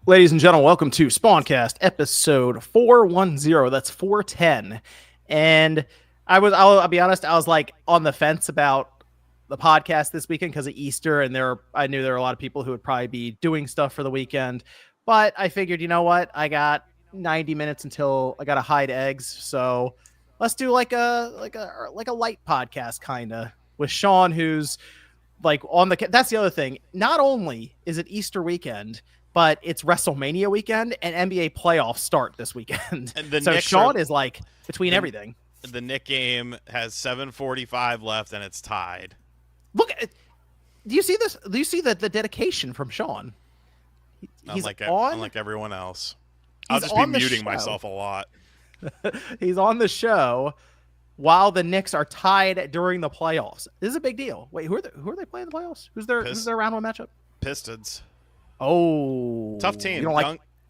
Ladies and gentlemen, welcome to Spawncast episode 410. That's 410. And I'll be honest, I was like on the fence about the podcast this weekend because of Easter, and I knew there were a lot of people who would probably be doing stuff for the weekend. But I figured, you know what? I got 90 minutes until I got to hide eggs, so let's do like a light podcast kind of with Sean, who's like that's the other thing. Not only is it Easter weekend, but it's WrestleMania weekend and NBA playoffs start this weekend. And so Sean is like between everything. The Knicks game has 7:45 left and it's tied. Look, do you see this? Do you see the dedication from Sean? Unlike everyone else. I'll just be muting myself a lot. He's on the show while the Knicks are tied during the playoffs. This is a big deal. Wait, who are they playing in the playoffs? Who's their round one matchup? Pistons. Oh, tough team.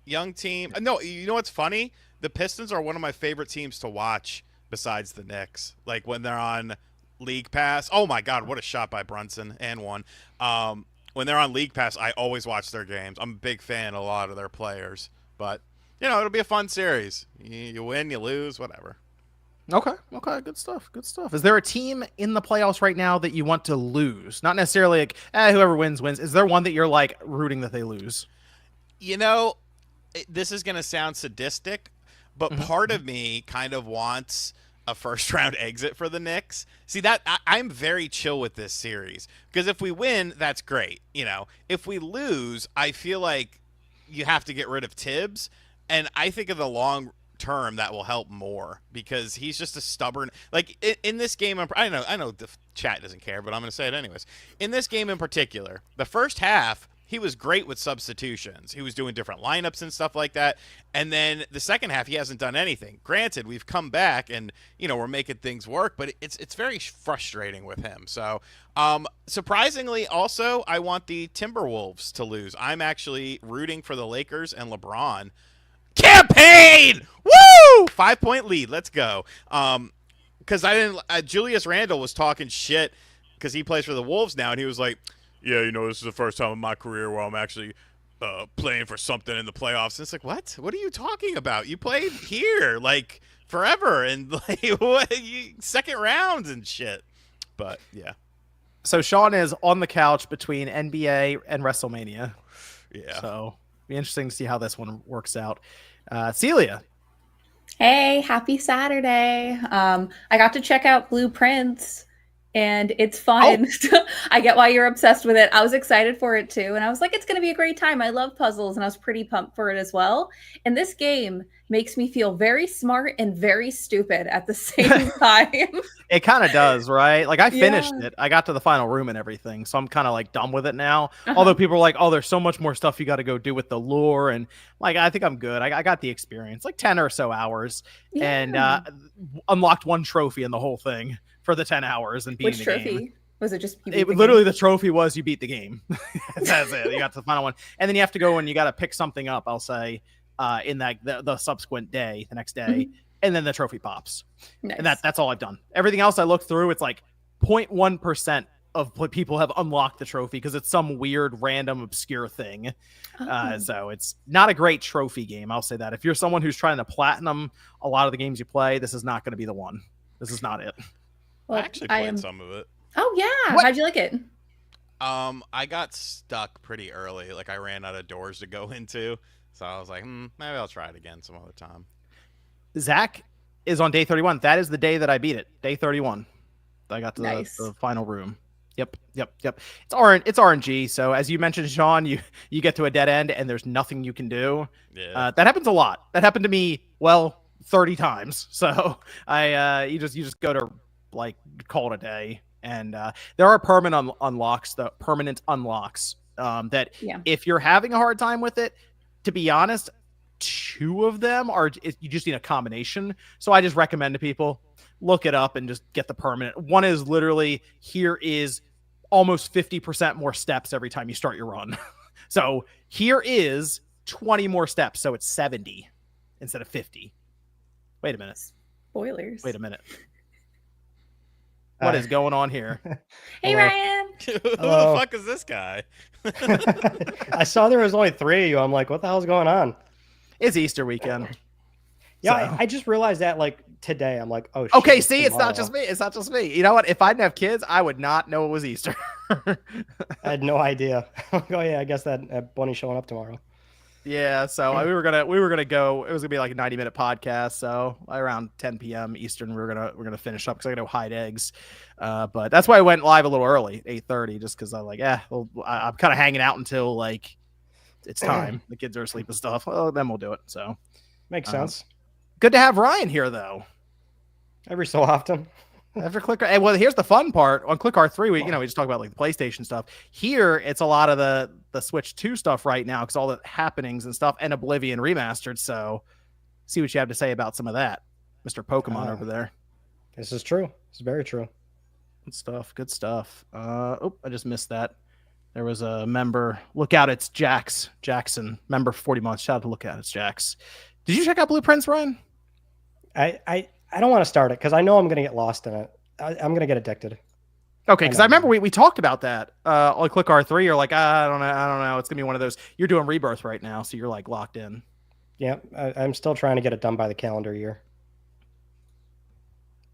Young team. No, you know what's funny? The Pistons are one of my favorite teams to watch besides the Knicks. Like when they're on League Pass. Oh my God, what a shot by Brunson and one. When they're on League Pass, I always watch their games. I'm a big fan of a lot of their players. But, you know, it'll be a fun series. You win, you lose, whatever. Okay, good stuff. Is there a team in the playoffs right now that you want to lose? Not necessarily like, whoever wins. Is there one that you're like rooting that they lose? You know, this is going to sound sadistic, but part of me kind of wants a first-round exit for the Knicks. See, that I'm very chill with this series because if we win, that's great. You know, if we lose, I feel like you have to get rid of Tibbs, and I think of the long term that will help more because he's just a stubborn, like in this game. I know the chat doesn't care, but I'm going to say it anyways. In this game in particular, the first half, he was great with substitutions. He was doing different lineups and stuff like that. And then the second half, he hasn't done anything. Granted, we've come back and, you know, we're making things work, but it's very frustrating with him. So, surprisingly, also, I want the Timberwolves to lose. I'm actually rooting for the Lakers and LeBron. Campaign! Woo! 5-point lead. Let's go. Because Julius Randle was talking shit because he plays for the Wolves now, and he was like, yeah, you know, this is the first time in my career where I'm actually playing for something in the playoffs. And it's like, what? What are you talking about? You played here like forever and like second rounds and shit. But yeah. So Sean is on the couch between NBA and WrestleMania. Yeah. So be interesting to see how this one works out. Celia. Hey, happy Saturday. I got to check out Blueprints. And it's fun. Oh. I get why you're obsessed with it. I was excited for it too. And I was like, it's going to be a great time. I love puzzles. And I was pretty pumped for it as well. And this game makes me feel very smart and very stupid at the same time. It kind of does, right? Like I finished it. I got to the final room and everything. So I'm kind of like done with it now. Although people are like, oh, there's so much more stuff you got to go do with the lore. And like, I think I'm good. I got the experience, like 10 or so hours and unlocked one trophy in the whole thing. For the 10 hours and beating the game. Which trophy? Was it just literally the trophy was you beat the game. That's it. You got to the final one. And then you have to go and you got to pick something up, I'll say, in that the subsequent day, the next day. And then the trophy pops. Nice. And that's all I've done. Everything else I looked through, it's like 0.1% of people have unlocked the trophy because it's some weird, random, obscure thing. So it's not a great trophy game. I'll say that. If you're someone who's trying to platinum a lot of the games you play, this is not going to be the one. This is not it. Well, I actually played some of it. Oh, yeah. How'd you like it? I got stuck pretty early. Like, I ran out of doors to go into. So I was like, maybe I'll try it again some other time. Zach is on day 31. That is the day that I beat it. Day 31. I got to the final room. Yep. It's RNG. So as you mentioned, Sean, you get to a dead end and there's nothing you can do. Yeah. That happens a lot. That happened to me, 30 times. So you just go to like call it a day, and there are permanent unlocks that if you're having a hard time with it, to be honest, 2 of them you just need a combination. So I just recommend to people look it up and just get the permanent. One is literally here is almost 50% more steps every time you start your run. So here is 20 more steps, so it's 70 instead of 50. Wait a minute. Spoilers. Wait a minute. What is going on here? Hey, Hello. Ryan. Who the Hello. fuck is this guy? I saw there was only 3 of you. I'm like, what the hell's going on? It's Easter weekend. Yeah, So. I just realized that like today. I'm like, oh shit. Okay, see, it's tomorrow. not just me. It's not just me. You know what? If I didn't have kids, I would not know it was Easter. I had no idea. Oh yeah, I guess that bunny's showing up tomorrow. Yeah, so we were gonna go. It was gonna be like a 90-minute podcast. So around 10 p.m. Eastern, we're gonna finish up because I gotta go hide eggs. But that's why I went live a little early, 8:30, just because I'm like, well, I'm kind of hanging out until like it's time. The kids are asleep and stuff. Oh, then we'll do it. So Makes sense. good to have Ryan here though. Every so often. After Clicker, and well, here's the fun part on Click R3. We just talk about like the PlayStation stuff. Here, it's a lot of the Switch 2 stuff right now because all the happenings and stuff, and Oblivion remastered. So, see what you have to say about some of that, Mr. Pokemon over there. This is true. It's very true. Good stuff. Good stuff. I just missed that. There was a member. Look out! It's Jackson. Member for 40 months. Shout out to Look out! It's Jax. Did you check out Blueprints, Ryan? I don't want to start it because I know I'm going to get lost in it. I'm going to get addicted. Okay, because I remember we talked about that on Click R3. You're like, I don't know. It's going to be one of those. You're doing Rebirth right now, so you're like locked in. Yeah, I'm still trying to get it done by the calendar year.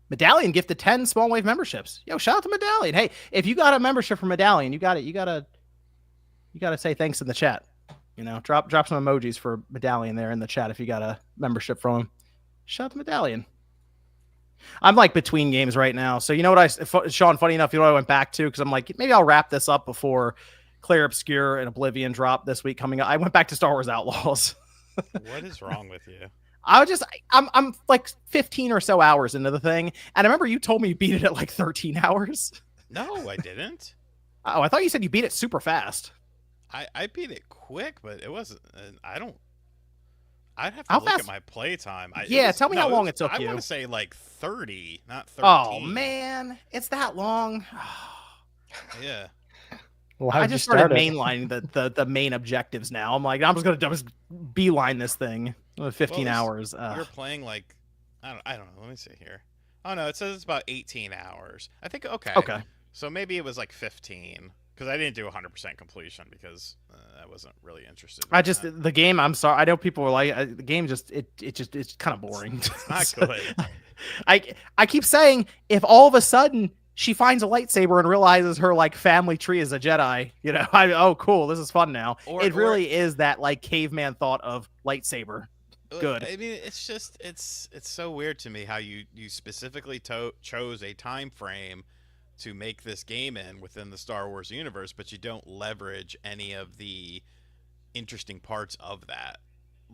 Medallion gifted 10 Small Wave memberships. Yo, shout out to Medallion. Hey, if you got a membership from Medallion, you gotta say thanks in the chat. Drop some emojis for Medallion there in the chat if you got a membership from him. Shout out to Medallion. I'm like between games right now. So you know what Sean, funny enough, you know what I went back to? Because I'm like, maybe I'll wrap this up before Claire Obscure and Oblivion drop this week coming up. I went back to Star Wars Outlaws. What is wrong with you? I'm like 15 or so hours into the thing. And I remember you told me you beat it at like 13 hours. No, I didn't. Oh, I thought you said you beat it super fast. I beat it quick, but it wasn't. I'd have to look at my playtime. Tell me how long it took you. I want to say like 30, not 13. Oh, man. It's that long. Yeah. Well, I just started mainlining the main objectives now. I'm like, I'm just going to beeline this thing. 15 hours. You're playing like, I don't know. Let me see here. Oh, no. It says it's about 18 hours. I think, okay. So maybe it was like 15. Because I didn't do 100% completion because I wasn't really interested. The game. I'm sorry. I know people were like the game. It's kind of boring. It's not good. I keep saying if all of a sudden she finds a lightsaber and realizes her like family tree is a Jedi, oh cool, this is fun now. It really is that like caveman thought of lightsaber. Good. I mean, it's just it's so weird to me how you specifically chose a time frame to make this game within the Star Wars universe, but you don't leverage any of the interesting parts of that,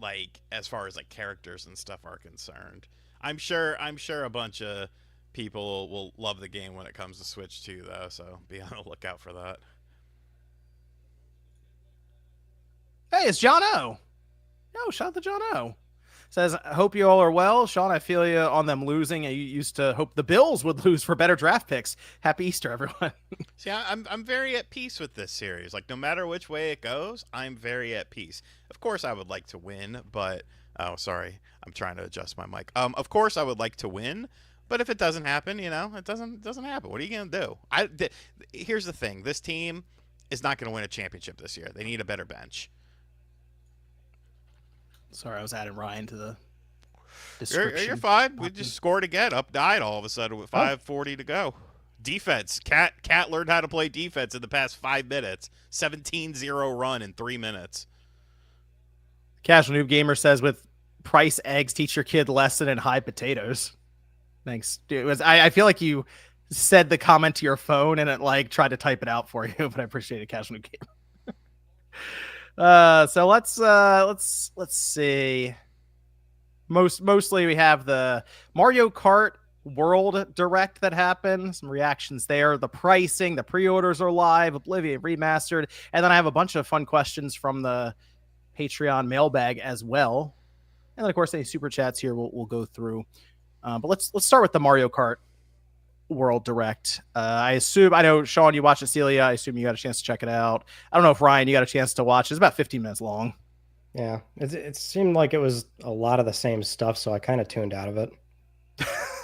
like as far as like characters and stuff are concerned. I'm sure a bunch of people will love the game when it comes to Switch 2 though, so be on the lookout for that. Hey, it's John O. Yo, shout out to John O. Says, I hope you all are well. Sean, I feel you on them losing. You used to hope the Bills would lose for better draft picks. Happy Easter, everyone. See, I'm very at peace with this series. Like, no matter which way it goes, I'm very at peace. Of course, I would like to win, but... Oh, sorry. I'm trying to adjust my mic. Of course, I would like to win, but if it doesn't happen, it doesn't happen. What are you going to do? Here's the thing. This team is not going to win a championship this year. They need a better bench. Sorry, I was adding Ryan to the description. You're fine. We just scored again. Up 9 all of a sudden with 5:40 to go. Defense. Cat learned how to play defense in the past 5 minutes. 17-0 run in 3 minutes. Casual Noob Gamer says, with price eggs, teach your kid lesson in hide potatoes. Thanks. Dude, I feel like you said the comment to your phone and it like tried to type it out for you, but I appreciate it, Casual Noob Gamer. So let's see. Mostly we have the Mario Kart World Direct that happened. Some reactions there. The pricing, the pre-orders are live. Oblivion remastered, and then I have a bunch of fun questions from the Patreon mailbag as well. And then of course any super chats here we'll go through. But let's start with the Mario Kart World Direct. I know Sean, you watched it, Celia. I assume you got a chance to check it out. I don't know if Ryan, you got a chance to watch. It's about 15 minutes long. Yeah, it seemed like it was a lot of the same stuff, so I kind of tuned out of it.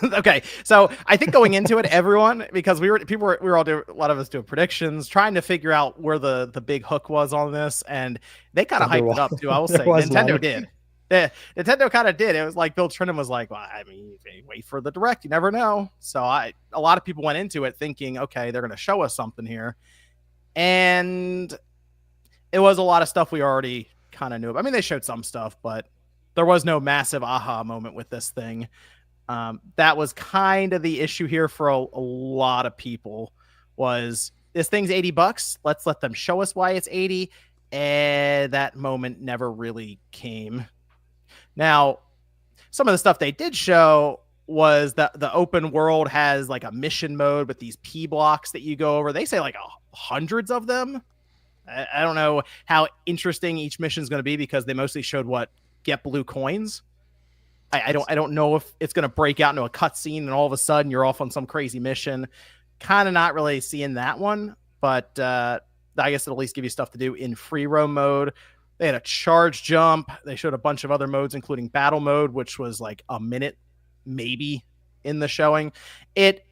Okay, so I think going into it, everyone, because we were all doing, a lot of us doing predictions, trying to figure out where the big hook was on this, and they kind of There hyped it up too. I will there say, was Nintendo none. did. Yeah, Nintendo kind of did. It was like Bill Trinham was like, "Well, I mean, wait for the direct. You never know." So a lot of people went into it thinking, "Okay, they're going to show us something here," and it was a lot of stuff we already kind of knew. I mean, they showed some stuff, but there was no massive aha moment with this thing. That was kind of the issue here for a lot of people. Was this thing's $80? Let's let them show us why it's 80, and that moment never really came. Now, some of the stuff they did show was that the open world has like a mission mode with these P blocks that you go over. They say like hundreds of them. I don't know how interesting each mission is going to be because they mostly showed what get blue coins. I don't know if it's going to break out into a cutscene and all of a sudden you're off on some crazy mission. Kind of not really seeing that one, but I guess it'll at least give you stuff to do in free roam mode. They had a charge jump. They showed a bunch of other modes, including battle mode, which was like a minute maybe in the showing. It's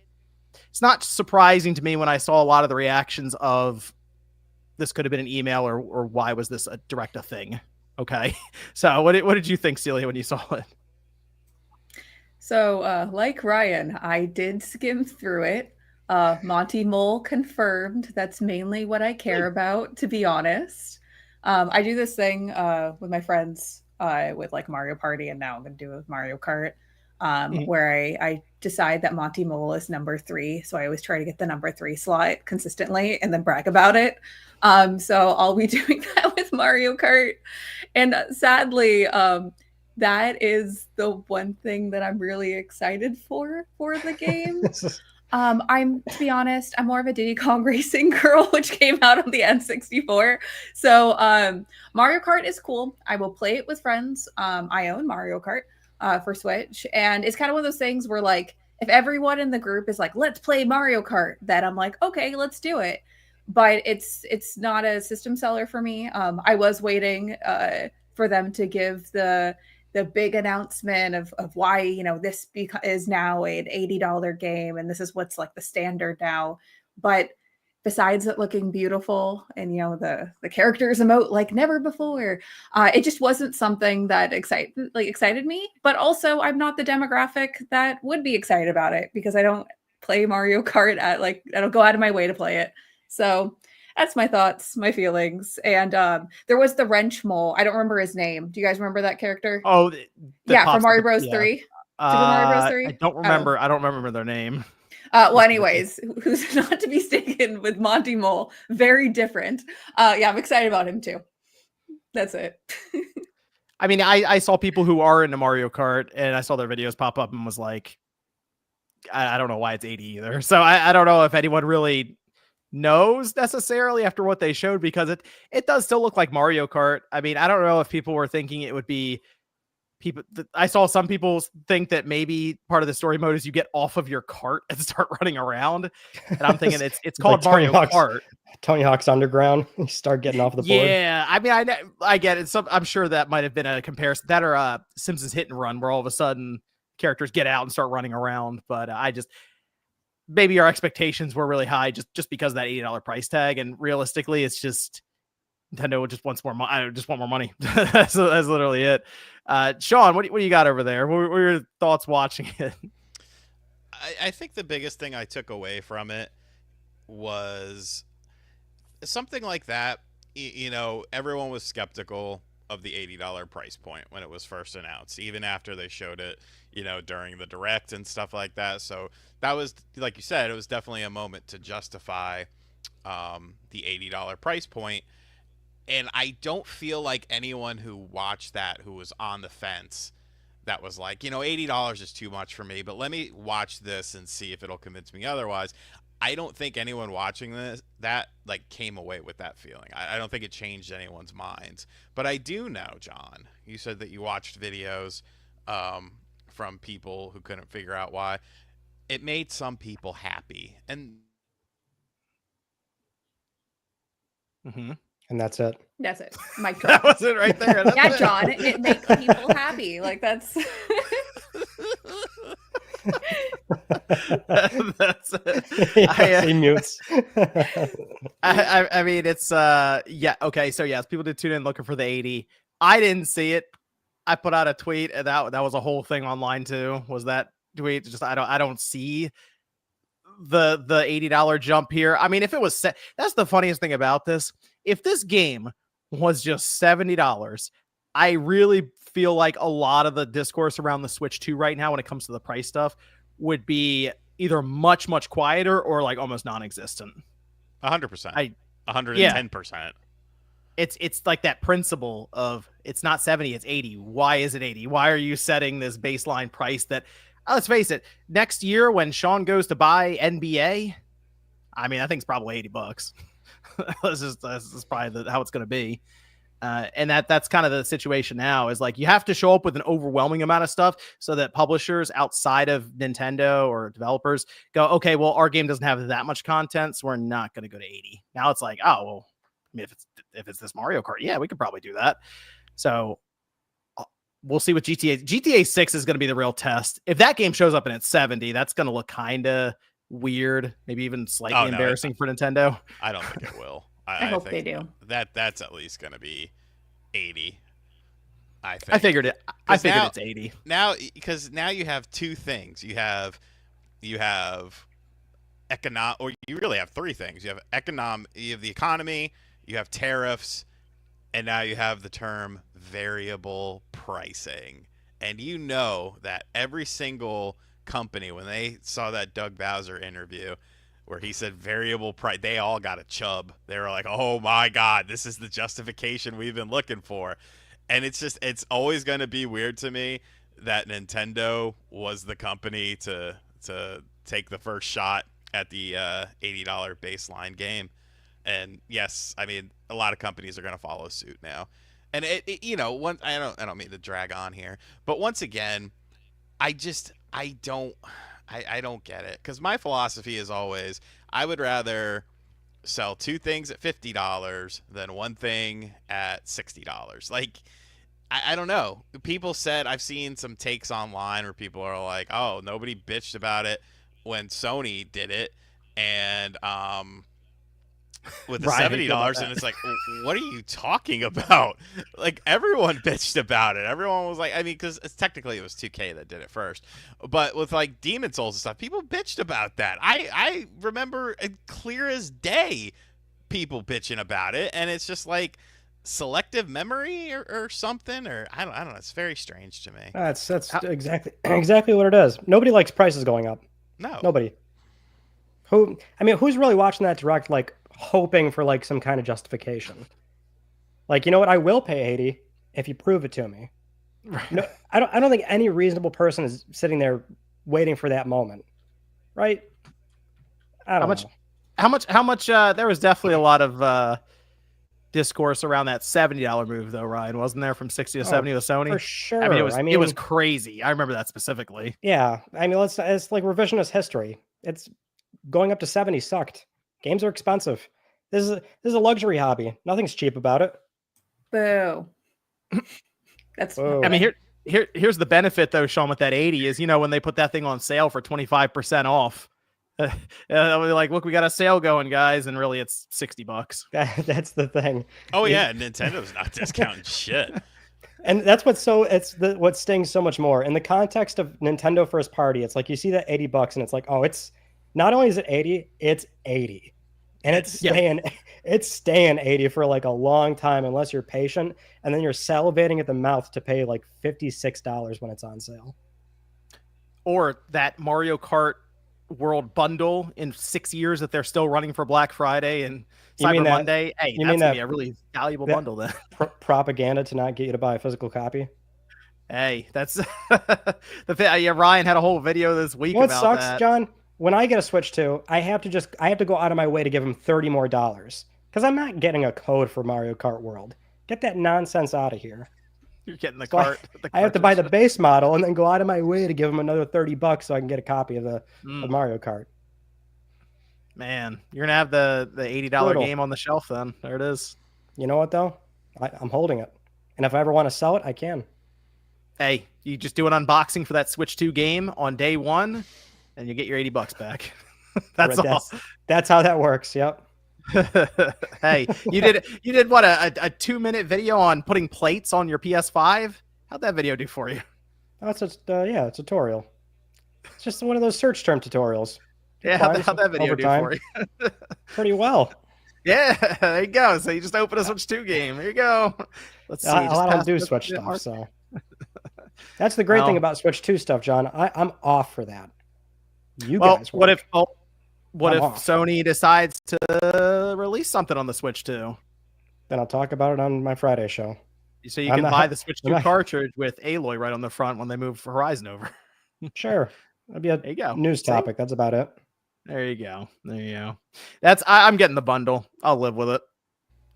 not surprising to me when I saw a lot of the reactions of this could have been an email or why was this a direct a thing? Okay. So what did you think, Celia, when you saw it? So, like Ryan, I did skim through it. Monty Mole confirmed. That's mainly what I care about, to be honest. I do this thing with my friends with like Mario Party, and now I'm going to do it with Mario Kart, where I decide that Monty Mole is number 3. So I always try to get the number 3 slot consistently and then brag about it. So I'll be doing that with Mario Kart. And sadly, that is the one thing that I'm really excited for the game. To be honest, I'm more of a Diddy Kong Racing girl, which came out on the N64. So Mario Kart is cool. I will play it with friends. I own Mario Kart for Switch. And it's kind of one of those things where like, if everyone in the group is like, let's play Mario Kart, then I'm like, okay, let's do it. But it's not a system seller for me. I was waiting for them to give the big announcement of why, you know, this is now an $80 game and this is what's like the standard now. But besides it looking beautiful and, you know, the characters emote like never before, it just wasn't something that excited me. But also I'm not the demographic that would be excited about it because I don't play Mario Kart I don't go out of my way to play it. So that's my thoughts, my feelings. And there was the wrench mole. I don't remember his name. Do you guys remember that character? Oh, yeah, from Mario Bros. 3. Super Mario Bros. 3? I don't remember. I don't remember their name. Well, anyways, who's not to be mistaken with Monty Mole. Very different. Yeah, I'm excited about him too. That's it. I mean, I saw people who are into Mario Kart and I saw their videos pop up and was like, I don't know why it's 80 either. So I don't know if anyone really knows necessarily after what they showed because it does still look like Mario Kart. I mean, I don't know if people were thinking it would be people. I saw some people think that maybe part of the story mode is you get off of your cart and start running around. And I'm thinking it's called like Mario Kart. Tony Hawk's Underground. You start getting off the board. Yeah, I mean, I get it. I'm sure that might have been a comparison that or Simpsons Hit and Run, where all of a sudden characters get out and start running around. But maybe our expectations were really high just because of that $80 price tag. And realistically, it's just Nintendo just wants more money. I just want more money. that's literally it. Sean, what do you got over there? What were your thoughts watching it? I think the biggest thing I took away from it was something like that. You know, everyone was skeptical of the $80 price point when it was first announced, even after they showed it, you know, during the direct and stuff like that. So that was, like you said, it was definitely a moment to justify the $80 price point. And I don't feel like anyone who watched that, who was on the fence, that was like, you know, $80 is too much for me, but let me watch this and see if it'll convince me otherwise. I don't think anyone watching that like came away with that feeling. I don't think it changed anyone's minds. But I do know, John, you said that you watched videos from people who couldn't figure out why. It made some people happy. And and that's it. That's it. Mic That drop. was it right there. That's Yeah, it. John, it makes people happy. Like that's That's Yes, he mutes. I mean, it's yeah, okay, so yes, people did tune in looking for the 80. I didn't see it. I put out a tweet, and that was a whole thing online too. Was that tweet? Just I don't see the $80 jump here. I mean, if it was that's the funniest thing about this. If this game was just $70, I really feel like a lot of the discourse around the Switch 2 right now when it comes to the price stuff would be either much quieter or like almost non-existent. 100%. 110%. Yeah. It's like that principle of it's not 70, it's 80. Why is it 80? Why are you setting this baseline price that, let's face it, next year when Sean goes to buy NBA, I mean, I think it's probably $80. This is probably how it's going to be. And that's kind of the situation now is like you have to show up with an overwhelming amount of stuff so that publishers outside of Nintendo or developers go, okay, well, our game doesn't have that much content, so we're not going to go to 80. Now it's like, oh, well, I mean, if it's this Mario Kart, yeah, we could probably do that. So we'll see what GTA 6 is going to be the real test. If that game shows up and it's 70, that's going to look kind of weird, maybe even slightly embarrassing for Nintendo. I don't think it will. I hope think they do. That's at least going to be 80. I think. I figured it. I figured it's 80 now because now you have two things. You have economic, or you really have three things. You have you have the economy, you have tariffs, and now you have the term variable pricing. And you know that every single company, when they saw that Doug Bowser interview where he said variable price, they all got a chub. They were like, oh my God, this is the justification we've been looking for. And it's always going to be weird to me that Nintendo was the company to take the first shot at the $80 baseline game. And yes, I mean, a lot of companies are going to follow suit now. And I don't mean to drag on here, but once again, I don't get it, because my philosophy is always I would rather sell two things at $50 than one thing at $60. Like, I don't know. People said, I've seen some takes online where people are like, oh, nobody bitched about it when Sony did it, and with the $70, and it's like, what are you talking about? Like, everyone bitched about it. Everyone was like, I mean, because technically it was 2K that did it first, but with like Demon Souls and stuff, people bitched about that. I remember clear as day people bitching about it, and it's just like selective memory or something, or I don't know. It's very strange to me. That's exactly what it is. Nobody likes prices going up. No, nobody. Who's really watching that direct, like hoping for like some kind of justification? Like, you know what? I will pay 80 if you prove it to me. No, I don't think any reasonable person is sitting there waiting for that moment, right? I don't know. How much? There was definitely a lot of discourse around that $70 move, though, Ryan, wasn't there, from 60 to 70 with Sony? For sure. I mean, it was crazy. I remember that specifically. Yeah, I mean, it's like revisionist history. It's going up to 70 sucked. Games are expensive. This is a luxury hobby. Nothing's cheap about it. Boo. That's. Whoa. I mean, here's the benefit though, Sean, with that 80 is, when they put that thing on sale for 25% off. Like, look, we got a sale going, guys, and really it's $60. That's the thing. Oh yeah, Nintendo's not discounting shit. And that's what stings so much more in the context of Nintendo first party. It's like you see that $80 and it's like, oh, it's not only is it 80, it's 80, and it's staying 80 for like a long time unless you're patient, and then you're salivating at the mouth to pay like $56 when it's on sale. Or that Mario Kart World bundle in 6 years that they're still running for Black Friday and Cyber Monday. Hey, that's gonna be a really valuable bundle then. Propaganda to not get you to buy a physical copy. Hey, that's Ryan had a whole video this week about that. What sucks, John? When I get a Switch 2, I have to go out of my way to give him $30 more because I'm not getting a code for Mario Kart World. Get that nonsense out of here. You're getting the cart. I have to buy the base model and then go out of my way to give him another $30 so I can get a copy of the Mario Kart. Man, you're gonna have the $80 game on the shelf then. There it is. You know what though? I'm holding it, and if I ever want to sell it, I can. Hey, you just do an unboxing for that Switch 2 game on day one, and you get your $80 back. That's all. That's how that works. Yep. Hey, you did what, a 2-minute video on putting plates on your PS5? How'd that video do for you? That's a tutorial. It's just one of those search term tutorials. Yeah, how'd that video do for you? Pretty well. Yeah, there you go. So you just open a Switch 2 game. There you go. Let's see. A lot of them do Switch stuff, so that's the great thing about Switch 2 stuff, John. I'm off for that. Guys, what if Sony decides to release something on the Switch 2? Then I'll talk about it on my Friday show. So you can buy the Switch 2 cartridge with Aloy right on the front when they move Horizon over. Sure. That'd be a news topic. That's about it. There you go. I'm getting the bundle. I'll live with it.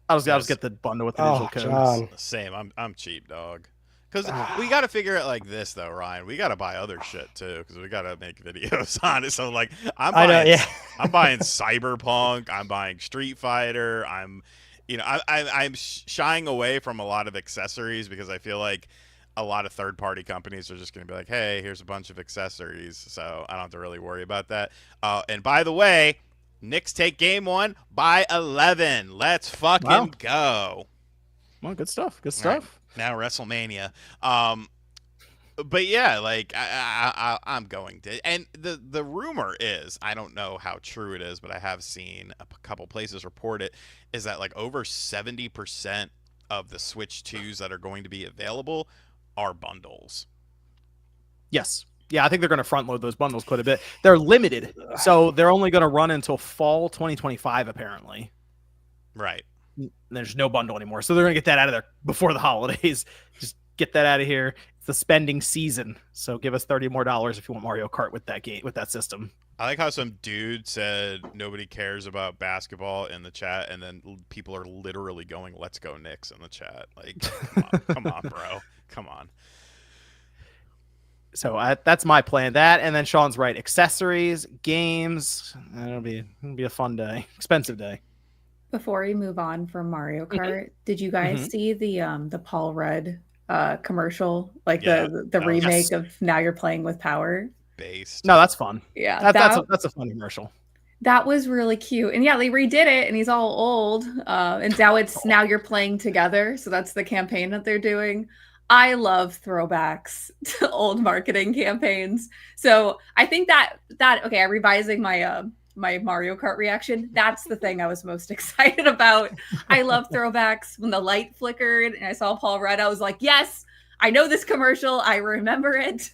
I'll just get the bundle with the digital codes. John. Same. I'm cheap, dog. Because we got to figure it like this, though, Ryan. We got to buy other shit too, because we got to make videos on it. So like, I'm buying Cyberpunk. I'm buying Street Fighter. I'm shying away from a lot of accessories because I feel like a lot of third-party companies are just going to be like, hey, here's a bunch of accessories, so I don't have to really worry about that. And by the way, Knicks take game 1 by 11. Let's fucking go. Well, good stuff. Good stuff. Right. Now WrestleMania. But yeah, like I'm going to, and the rumor is, I don't know how true it is, but I have seen a couple places report it, is that like over 70% of the Switch 2s that are going to be available are bundles. Yes. Yeah, I think they're going to front load those bundles quite a bit. They're limited, so they're only going to run until fall 2025, apparently. Right. There's no bundle anymore, so they're going to get that out of there before the holidays. Just get that out of here. It's the spending season, so give us $30 more if you want Mario Kart with that game, with that system. I like how some dude said nobody cares about basketball in the chat, and then people are literally going, "Let's go Knicks" in the chat. Like, come on, bro, come on. So that's my plan. That, and then Sean's right. Accessories, games. It'll be a fun day, expensive day. Before we move on from Mario Kart, did you guys see the Paul Rudd commercial, like the remake of Now You're Playing with Power? Based. No, that's fun. Yeah, that's a fun commercial. That was really cute, and yeah, they redid it, and he's all old, and now it's Now You're Playing Together. So that's the campaign that they're doing. I love throwbacks to old marketing campaigns. So I think that okay, I'm revising my my Mario Kart reaction. That's the thing I was most excited about. I love throwbacks. When the light flickered and I saw Paul Rudd, I was like, yes, I know this commercial. I remember it.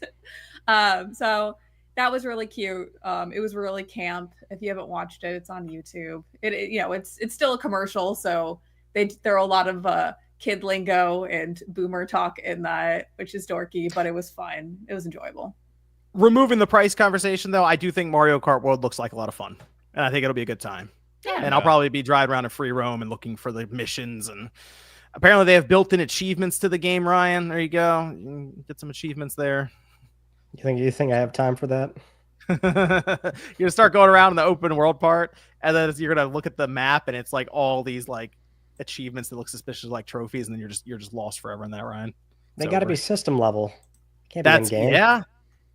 So that was really cute. It was really camp. If you haven't watched it, it's on YouTube. It's still a commercial, so there are a lot of kid lingo and boomer talk in that, which is dorky, but it was fun. It was enjoyable. Removing the price conversation, though, I do think Mario Kart World looks like a lot of fun, and I think it'll be a good time. Yeah. And I'll probably be driving around in free roam and looking for the missions, and apparently they have built-in achievements to the game. Ryan, there you go. You can get some achievements there. You think I have time for that? You're gonna start going around in the open world part, and then you're gonna look at the map, and it's like all these like achievements that look suspicious like trophies, and then you're just lost forever in that, Ryan. They got to be system level. Can't be in game. Yeah.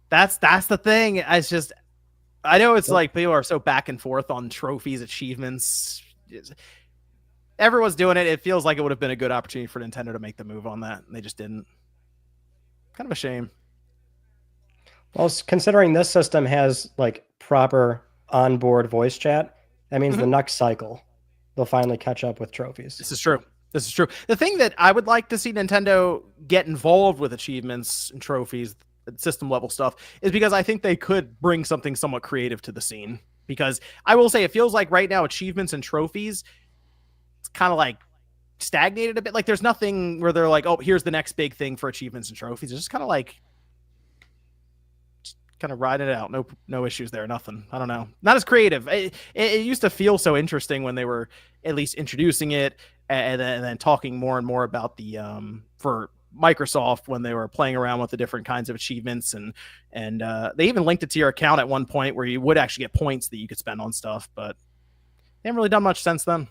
That's the thing. I know it's like people are so back and forth on trophies, achievements. Everyone's doing it. It feels like it would have been a good opportunity for Nintendo to make the move on that, and they just didn't. Kind of a shame. Well, considering this system has like proper onboard voice chat, that means the next cycle they'll finally catch up with trophies. This is true. The thing that I would like to see Nintendo get involved with achievements and trophies, system level stuff, is because I think they could bring something somewhat creative to the scene. Because I will say, it feels like right now achievements and trophies, it's kind of like stagnated a bit. Like there's nothing where they're like, oh, here's the next big thing for achievements and trophies. It's just kind of like riding it out. No issues there. Nothing. I don't know. Not as creative. It used to feel so interesting when they were at least introducing it and then talking more and more about the for Microsoft when they were playing around with the different kinds of achievements and they even linked it to your account at one point where you would actually get points that you could spend on stuff, but they haven't really done much since then.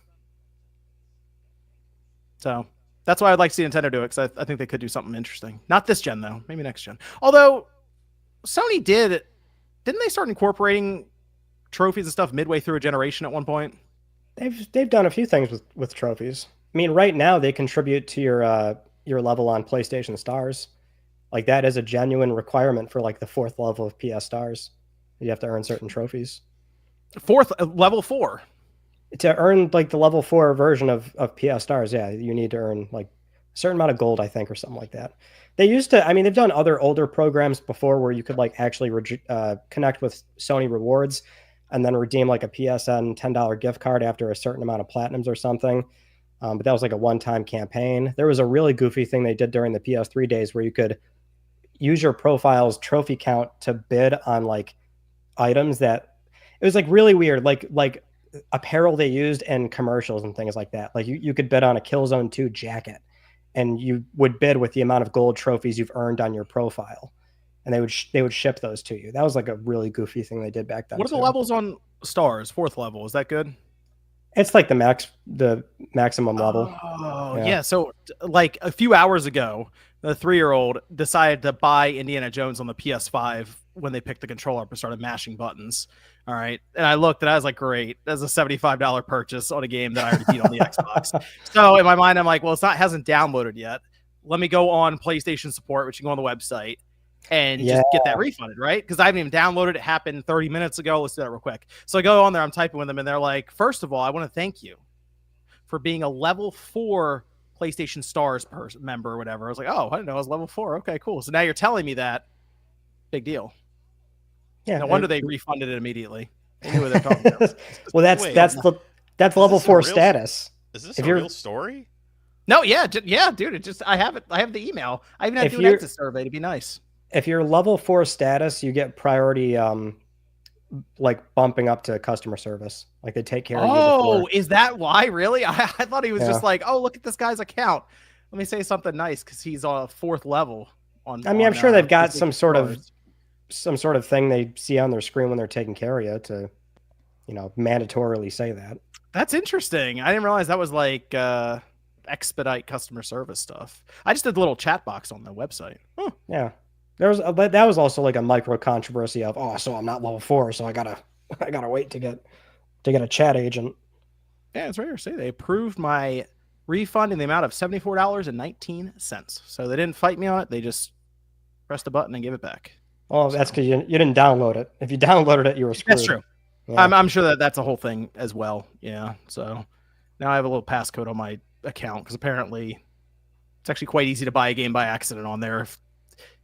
So That's why I'd like to see Nintendo do it, because I think they could do something interesting. Not this gen, though. Maybe next gen. Although, Sony didn't they start incorporating trophies and stuff midway through a generation at one point? They've done a few things with trophies. I mean, right now they contribute to your level on PlayStation Stars. Like that is a genuine requirement for like the 4th level of PS Stars. You have to earn certain trophies. Level 4. To earn like the level 4 version of PS Stars, yeah, you need to earn like a certain amount of gold, I think, or something like that. They used to, I mean, they've done other older programs before where you could like actually connect with Sony Rewards and then redeem like a PSN $10 gift card after a certain amount of platinums or something. But that was like a one-time campaign. There was a really goofy thing they did during the PS3 days where you could use your profile's trophy count to bid on like items that it was like really weird, like apparel they used and commercials and things like that. Like you could bid on a Killzone 2 jacket and you would bid with the amount of gold trophies you've earned on your profile. And they would ship those to you. That was like a really goofy thing they did back then. What are the levels on Stars? 4th level, is that good? It's like the maximum level. Oh, yeah. So like a few hours ago, the 3-year-old decided to buy Indiana Jones on the PS5 when they picked the controller up and started mashing buttons. All right. And I looked and I was like, great. That's a $75 purchase on a game that I already beat on the Xbox. So in my mind, I'm like, well, hasn't downloaded yet. Let me go on PlayStation support, which you can go on the website and just get that refunded, right? Because I haven't even downloaded it. It happened 30 minutes ago. Let's do that real quick. So I go on there, I'm typing with them, and they're like, first of all, I want to thank you for being a level 4 PlayStation Stars member or whatever. I was like, oh, I didn't know I was level 4. Okay, cool. So now you're telling me that. Big deal. Yeah. No wonder they refunded it immediately. They knew what they're talking about. Well, that's level 4 status. Is this a real story? No, yeah, dude. It just I have the email. I even had to do an exit survey to be nice. If you're level 4 status, you get priority, like bumping up to customer service. Like they take care of you. Oh, is that why? Really? I thought he was just like, oh, look at this guy's account. Let me say something nice because he's on 4th level. I'm sure they've got some sort of thing they see on their screen when they're taking care of you to, mandatorily say that. That's interesting. I didn't realize that was like expedite customer service stuff. I just did the little chat box on the website. Huh. Yeah. But that was also like a micro controversy of, so I'm not level 4, so I gotta wait to get a chat agent. Yeah, it's right here. Say they approved my refund in the amount of $74.19. So they didn't fight me on it. They just pressed a button and gave it back. Oh, that's because you didn't download it. If you downloaded it, you were screwed. That's true. Yeah. I'm sure that's a whole thing as well. Yeah. So now I have a little passcode on my account because apparently it's actually quite easy to buy a game by accident on there.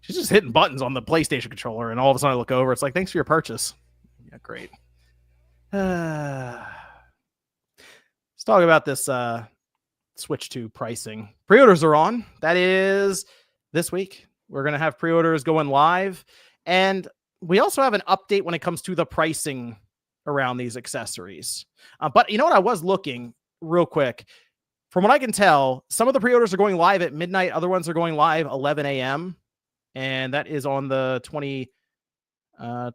She's just hitting buttons on the PlayStation controller, and all of a sudden I look over. It's like, thanks for your purchase. Yeah, great. Let's talk about this Switch 2 pricing. Pre-orders are on. That is this week. We're going to have pre-orders going live. And we also have an update when it comes to the pricing around these accessories. But you know what? I was looking real quick. From what I can tell, some of the pre-orders are going live at midnight. Other ones are going live 11 a.m. And that is on the 20, well,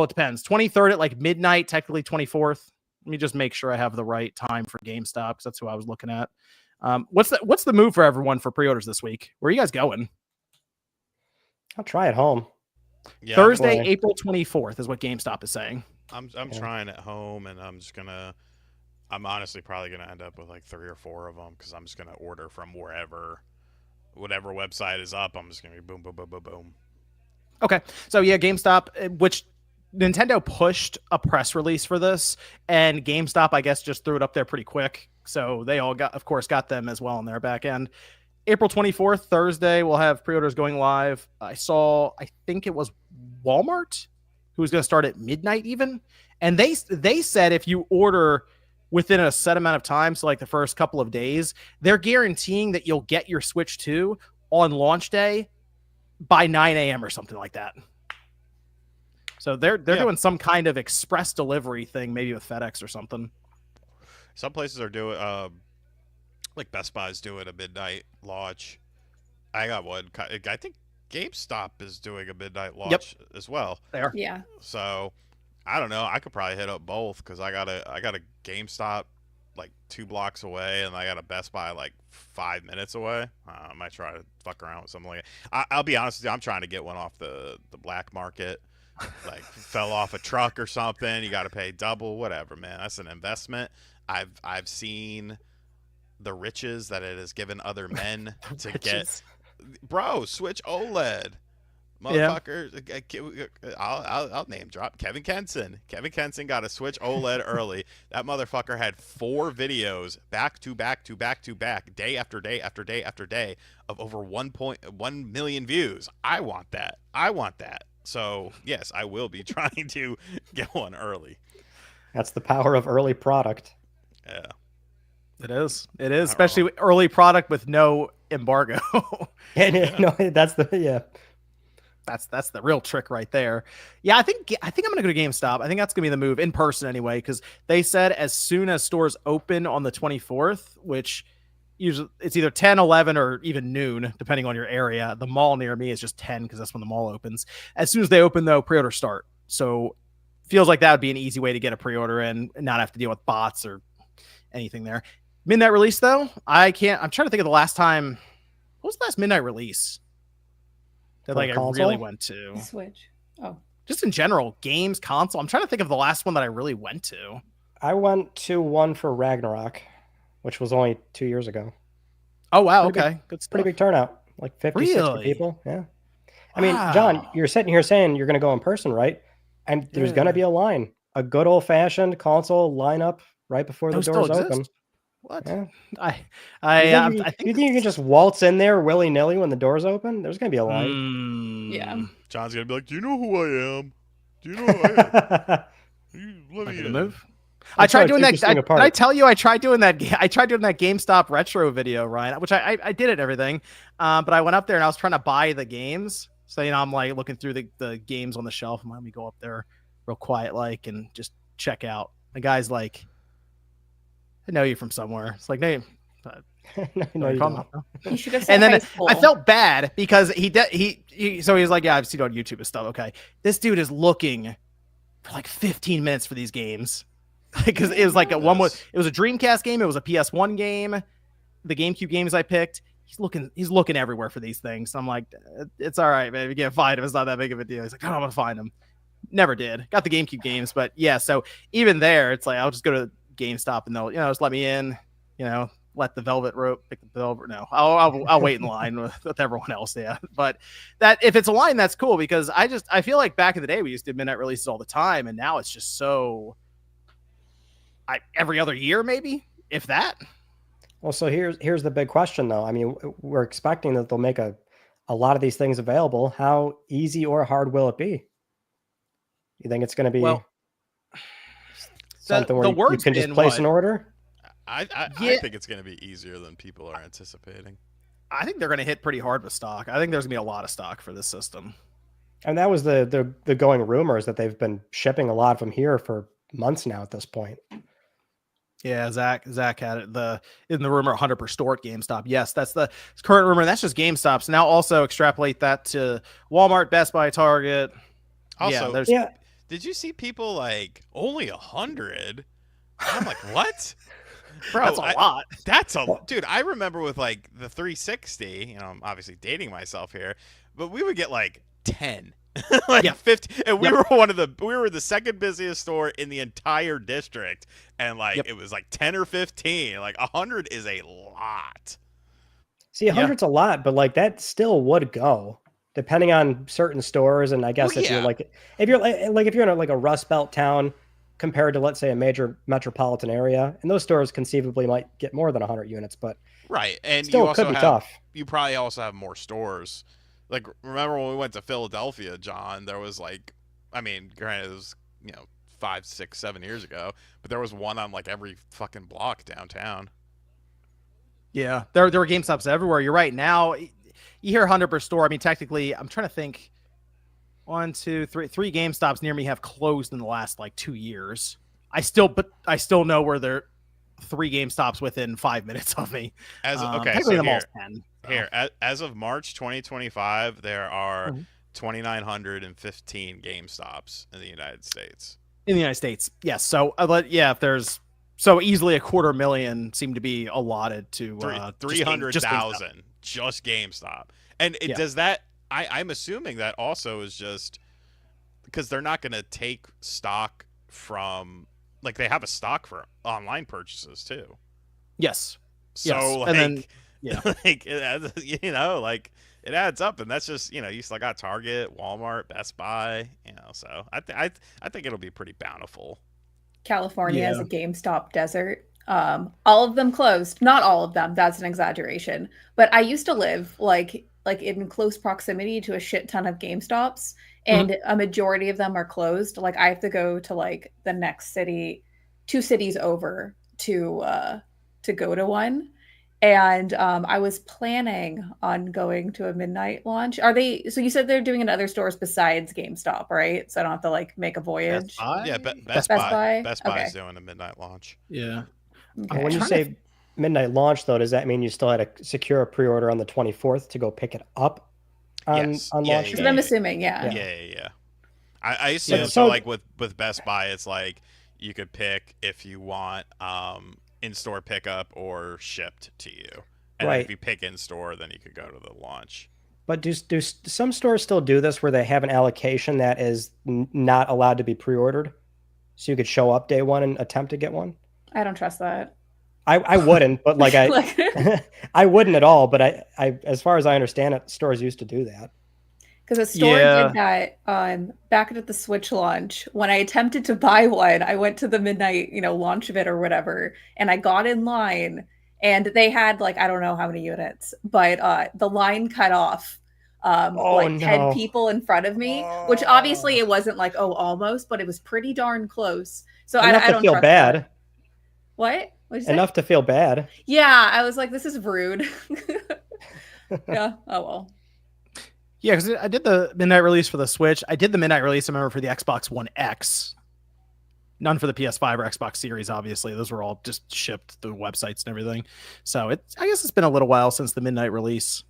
it depends. 23rd at like midnight, technically 24th. Let me just make sure I have the right time for GameStop because that's who I was looking at. What's the move for everyone for pre-orders this week? Where are you guys going? I'll try at home. Yeah, Thursday, April 24th is what GameStop is saying. I'm trying at home, and I'm honestly probably gonna end up with like 3 or 4 of them because I'm just gonna order from whatever website is up. I'm just gonna be boom, boom, boom, boom, boom. Okay, so yeah, GameStop, which Nintendo pushed a press release for this, and GameStop, I guess, just threw it up there pretty quick. So they all got them as well on their back end. April 24th, Thursday, we'll have pre-orders going live. I think it was Walmart who was going to start at midnight even. And they said if you order within a set amount of time, so like the first couple of days, they're guaranteeing that you'll get your Switch 2 on launch day by 9 a.m. or something like that. So they're doing some kind of express delivery thing, maybe with FedEx or something. Some places are doing, like Best Buy's doing a midnight launch. I got one. I think GameStop is doing a midnight launch as well. They are. Yeah. So I don't know. I could probably hit up both because I got a GameStop like 2 blocks away, and I got a Best Buy like 5 minutes away. I might try to fuck around with something like that. I'll be honest with you, I'm trying to get one off the black market. Like fell off a truck or something, you got to pay double, whatever, man. That's an investment. I've seen the riches that it has given other men to get. Bro, Switch OLED. Motherfucker, I'll name drop Kevin Kenson. Kevin Kenson got a Switch OLED early. That motherfucker had 4 videos back to back to back to back, day after day after day after day, of over 1.1 million views. I want that. So yes, I will be trying to get one early. That's the power of early product. Yeah, it is, especially with early product with no embargo. No, that's the That's the real trick right there. Yeah, I think I'm gonna go to GameStop. I think that's gonna be the move, in person anyway, because they said as soon as stores open on the 24th, which usually it's either 10, 11, or even noon, depending on your area. The mall near me is just 10 because that's when the mall opens. As soon as they open, though, pre-order start. So feels like that would be an easy way to get a pre-order in and not have to deal with bots or anything there. Midnight release, though, I'm trying to think of the last time. What was the last midnight release that I really went to? Switch. Oh. Just in general, games, console. I'm trying to think of the last one that I really went to. I went to one for Ragnarok, which was only 2 years ago. Oh, wow. Okay. Good stuff. Pretty big turnout. Like 50, really? 60 people. Yeah. I mean, John, you're sitting here saying you're going to go in person, right? And there's going to be a line. A good old-fashioned console lineup right before the doors open. What? Yeah. I think you think you can just waltz in there willy-nilly when the doors open? There's going to be a line. Yeah. John's going to be like, do you know who I am? Do you know who I am? Let me move. I tried doing that. Did I tell you I tried doing that? I tried doing that GameStop retro video, Ryan, which I did it and everything. But I went up there and I was trying to buy the games. So, I'm like looking through the games on the shelf, and let me go up there real quiet, like, and just check out. The guy's like, I know you from somewhere. It's like, name. No, you don't. You should have said and then high school. I felt bad because so he was like, yeah, I've seen it on YouTube and stuff. Okay. This dude is looking for like 15 minutes for these games. Because it was like it was a Dreamcast game, it was a PS1 game, the GameCube games I picked. He's looking everywhere for these things. I'm like, it's all right, man. You can't find him. It's not that big of a deal. He's like, I'm gonna find him. Never did. Got the GameCube games, but yeah. So even there, it's like I'll just go to GameStop and they'll just let me in. Let the velvet rope pick the velvet. No, I'll wait in line with everyone else. Yeah, but that if it's a line, that's cool because I feel like back in the day we used to do midnight releases all the time, and now it's just so. Every other year, maybe, if that. Well, so here's the big question, though. I mean, we're expecting that they'll make a lot of these things available. How easy or hard will it be? You think it's going to be something where you can just place an order? I think it's going to be easier than people are anticipating. I think they're going to hit pretty hard with stock. I think there's going to be a lot of stock for this system. And that was the going rumors that they've been shipping a lot from here for months now at this point. Yeah, Zach had it in the rumor 100 per store at GameStop. Yes, that's the current rumor. That's just GameStop. So now also extrapolate that to Walmart, Best Buy, Target. Also, did you see people like only 100? I'm like, what? Bro, that's a lot. That's dude. I remember with like the 360. I'm obviously dating myself here, but we would get like 10. 50, and we were the second busiest store in the entire district, and it was like 10 or 15. Like 100 is a lot. See, 100's a lot, but like that still would go depending on certain stores. And I guess if you're in like a Rust Belt town compared to, let's say, a major metropolitan area, and those stores conceivably might get more than 100 units, but right, and still you also could be tough. You probably also have more stores. Like, remember when we went to Philadelphia, John, there was granted it was, 5, 6, 7 years ago, but there was one on like every fucking block downtown. Yeah, there were GameStops everywhere. You're right. Now, you hear 100 per store. I mean, technically, I'm trying to think. 1, 2, 3 GameStops near me have closed in the last 2 years. I still know where there 3 GameStops within 5 minutes of me. Technically the mall's 10. Here, as of March 2025, there are 2,915 GameStops in the United States. In the United States, yes. So, if there's So easily $250,000 seemed to be allotted to 300,000 just GameStop. And does that? I'm assuming that also is just because they're not going to take stock from, like, they have a stock for online purchases too. Yes. So yes. like, and then, yeah, like like it adds up, and that's just you still got Target, Walmart, Best Buy, So I think it'll be pretty bountiful. California is a GameStop desert. All of them closed. Not all of them. That's an exaggeration. But I used to live like in close proximity to a shit ton of GameStops, and a majority of them are closed. Like I have to go to like the next city, 2 cities over to go to one. And I was planning on going to a midnight launch. Are they? So you said they're doing it in other stores besides GameStop, right? So I don't have to like make a voyage. Best Buy? Yeah, Best Buy. Best Buy's doing a midnight launch. Yeah. Okay. When you say midnight launch, though, does that mean you still had to secure a pre-order on the 24th to go pick it up on launch? I'm assuming, yeah. I assume so. Like with Best Buy, it's like you could pick if you want in-store pickup or shipped to you, and if you pick in-store, then you could go to the launch. But do some stores still do this where they have an allocation that is not allowed to be pre-ordered, so you could show up day one and attempt to get one? I don't trust that. I wouldn't, but like I wouldn't at all. But I as far as I understand it, stores used to do that. Because a store did that back at the Switch launch. When I attempted to buy one, I went to the midnight, launch of it or whatever, and I got in line, and they had like I don't know how many units, but the line cut off 10 people in front of me, which obviously it wasn't like almost, but it was pretty darn close. So I don't feel bad. That. What? Enough to feel bad. Yeah, I was like, this is rude. Yeah. Oh well. Yeah, because I did the midnight release for the Switch. I did the midnight release, I remember, for the Xbox One X. None for the PS5 or Xbox Series, obviously. Those were all just shipped through websites and everything. So I guess it's been a little while since the midnight release.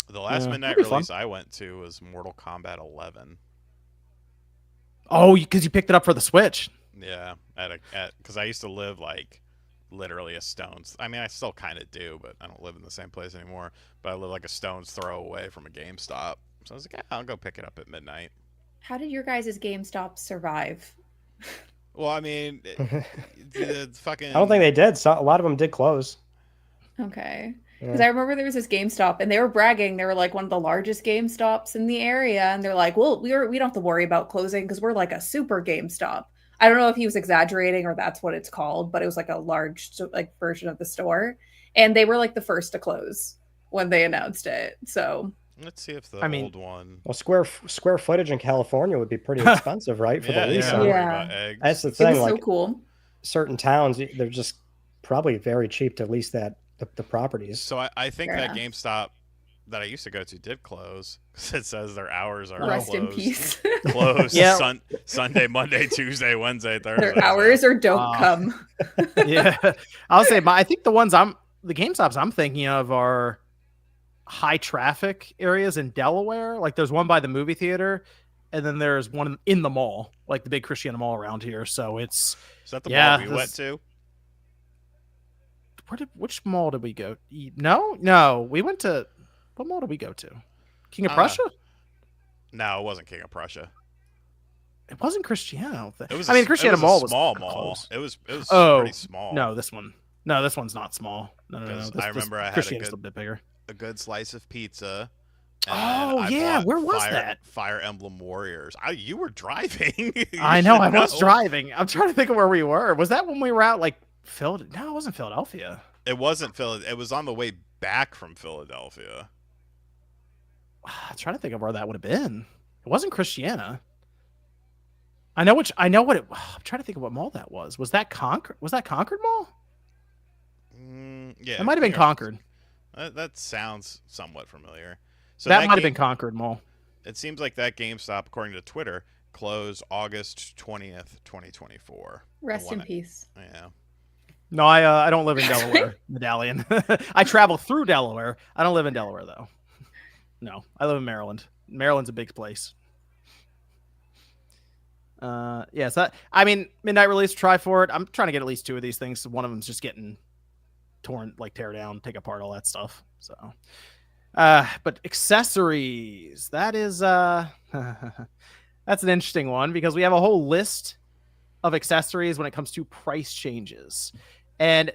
The last midnight release I went to was Mortal Kombat 11. Oh, because you picked it up for the Switch. Yeah, because I used to live like literally a stone's. I mean, I still kind of do, but I don't live in the same place anymore. But I live like a stone's throw away from a GameStop. So I was like, I'll go pick it up at midnight. How did your guys' GameStop survive? Well, I mean, the fucking. I don't think they did. So a lot of them did close. Okay. Because I remember there was this GameStop, and they were bragging. They were like one of the largest GameStops in the area, and they're like, "Well, we don't have to worry about closing because we're like a super GameStop." I don't know if he was exaggerating or that's what it's called, but it was like a large version of the store, and they were like the first to close when they announced it. So let's see if the old one. Well, square footage in California would be pretty expensive, right? For the lease. Yeah. That's the thing. It was like so cool. Certain towns, they're just probably very cheap to lease the properties. So I think that GameStop that I used to go to did close because it says their hours are rest closed. In peace. Closed Sunday, Monday, Tuesday, Wednesday, Thursday. Their hours or don't come. Yeah, I'll say I think the GameStops I'm thinking of are high traffic areas in Delaware. Like there's one by the movie theater, and then there's one in the mall, like the big Christiana Mall around here. So it's is that the mall we went to? Which mall did we go? No, we went to. What mall did we go to? King of Prussia? No, it wasn't King of Prussia. It wasn't Christiana. I don't think. Christiana Mall was small mall. Close. It was pretty small. No, this one's not small. No. I remember I had Christiana's a bit bigger. A good slice of pizza. Where was that? Fire Emblem Warriors. You were driving. I know, I was driving. I'm trying to think of where we were. Was that when we were out like Philadelphia? No, it wasn't Philadelphia. It wasn't Philadelphia. It was on the way back from Philadelphia. I'm trying to think of where that would have been. It wasn't Christiana. I know what it. I'm trying to think of what mall that was. Was that Concord? Was that Concord Mall? Yeah, it might have been Concord. That sounds somewhat familiar. So that might have been Concord Mall. It seems like that GameStop, according to Twitter, closed August 20th, 2024. Rest in peace. Yeah. No, I don't live in Delaware, Medallion. I travel through Delaware. I don't live in Delaware, though. No, I live in Maryland. Maryland's a big place. Yeah, so I mean, midnight release, try for it. I'm trying to get at least 2 of these things. So one of them's just getting tear down, take apart, all that stuff. So, but accessories, that is that's an interesting one because we have a whole list of accessories when it comes to price changes, and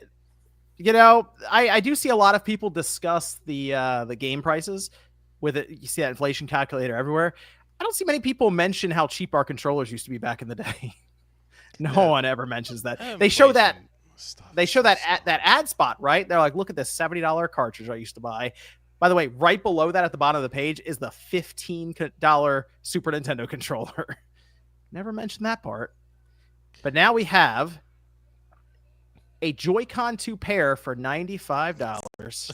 I do see a lot of people discuss the game prices with it. You see that inflation calculator everywhere. I don't see many people mention how cheap our controllers used to be back in the day. No one ever mentions that. They show that ad spot, right? They're like, look at this $70 cartridge I used to buy. By the way, right below that at the bottom of the page is the $15 Super Nintendo controller. Never mentioned that part. But now we have a Joy-Con 2 pair for $95.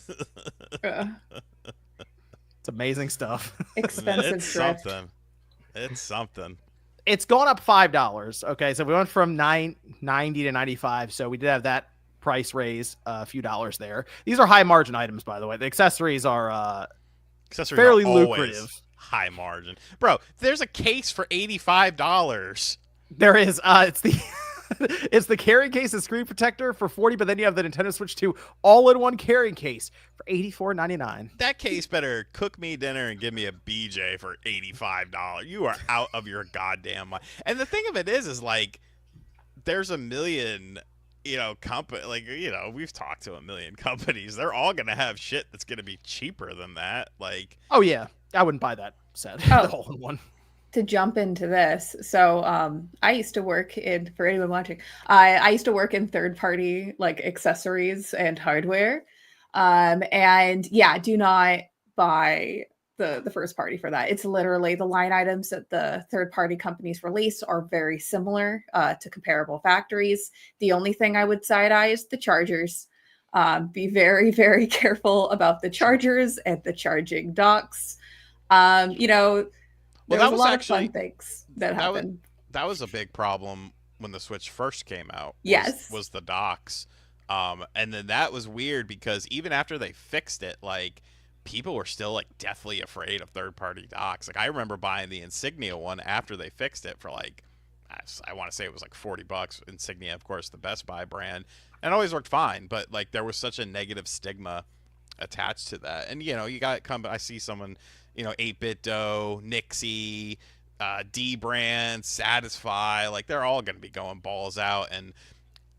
It's amazing stuff. Expensive It's thrift. something. It's something. It's gone up $5. Okay, so we went from $9.90 to $95. So we did have that price raise, a few dollars there. These are high margin items, by the way. The accessories are fairly lucrative. High margin, bro. There's a case for $85. There is. It's the it's the carrying case and screen protector for $40, but then you have the Nintendo Switch 2 all-in-one carrying case for $84.99. That case better cook me dinner and give me a BJ for $85. You are out of your goddamn mind. And the thing of it is like, there's a million, company, like, we've talked to a million companies. They're all gonna have shit that's gonna be cheaper than that. Like, oh yeah, I wouldn't buy that set. The all-in-one. To jump into this, so I used to work in, for anyone watching, I used to work in third-party like accessories and hardware, and yeah, do not buy the first party for that. It's literally the line items that the third-party companies release are very similar to comparable factories. The only thing I would side-eye is the chargers. Be very, very careful about the chargers and the charging docks. There was a lot of fun things that happened. That was a big problem when the Switch first came out. Was the docks. And then that was weird because even after they fixed it, like, people were still like deathly afraid of third-party docks. Like, I remember buying the Insignia one after they fixed it for like, I want to say it was like $40. Insignia, of course, the Best Buy brand, and it always worked fine. But like, there was such a negative stigma attached to that. And you got I see someone, 8-Bit Dough, Nixie, D-Brand, Satisfy, like, they're all going to be going balls out. And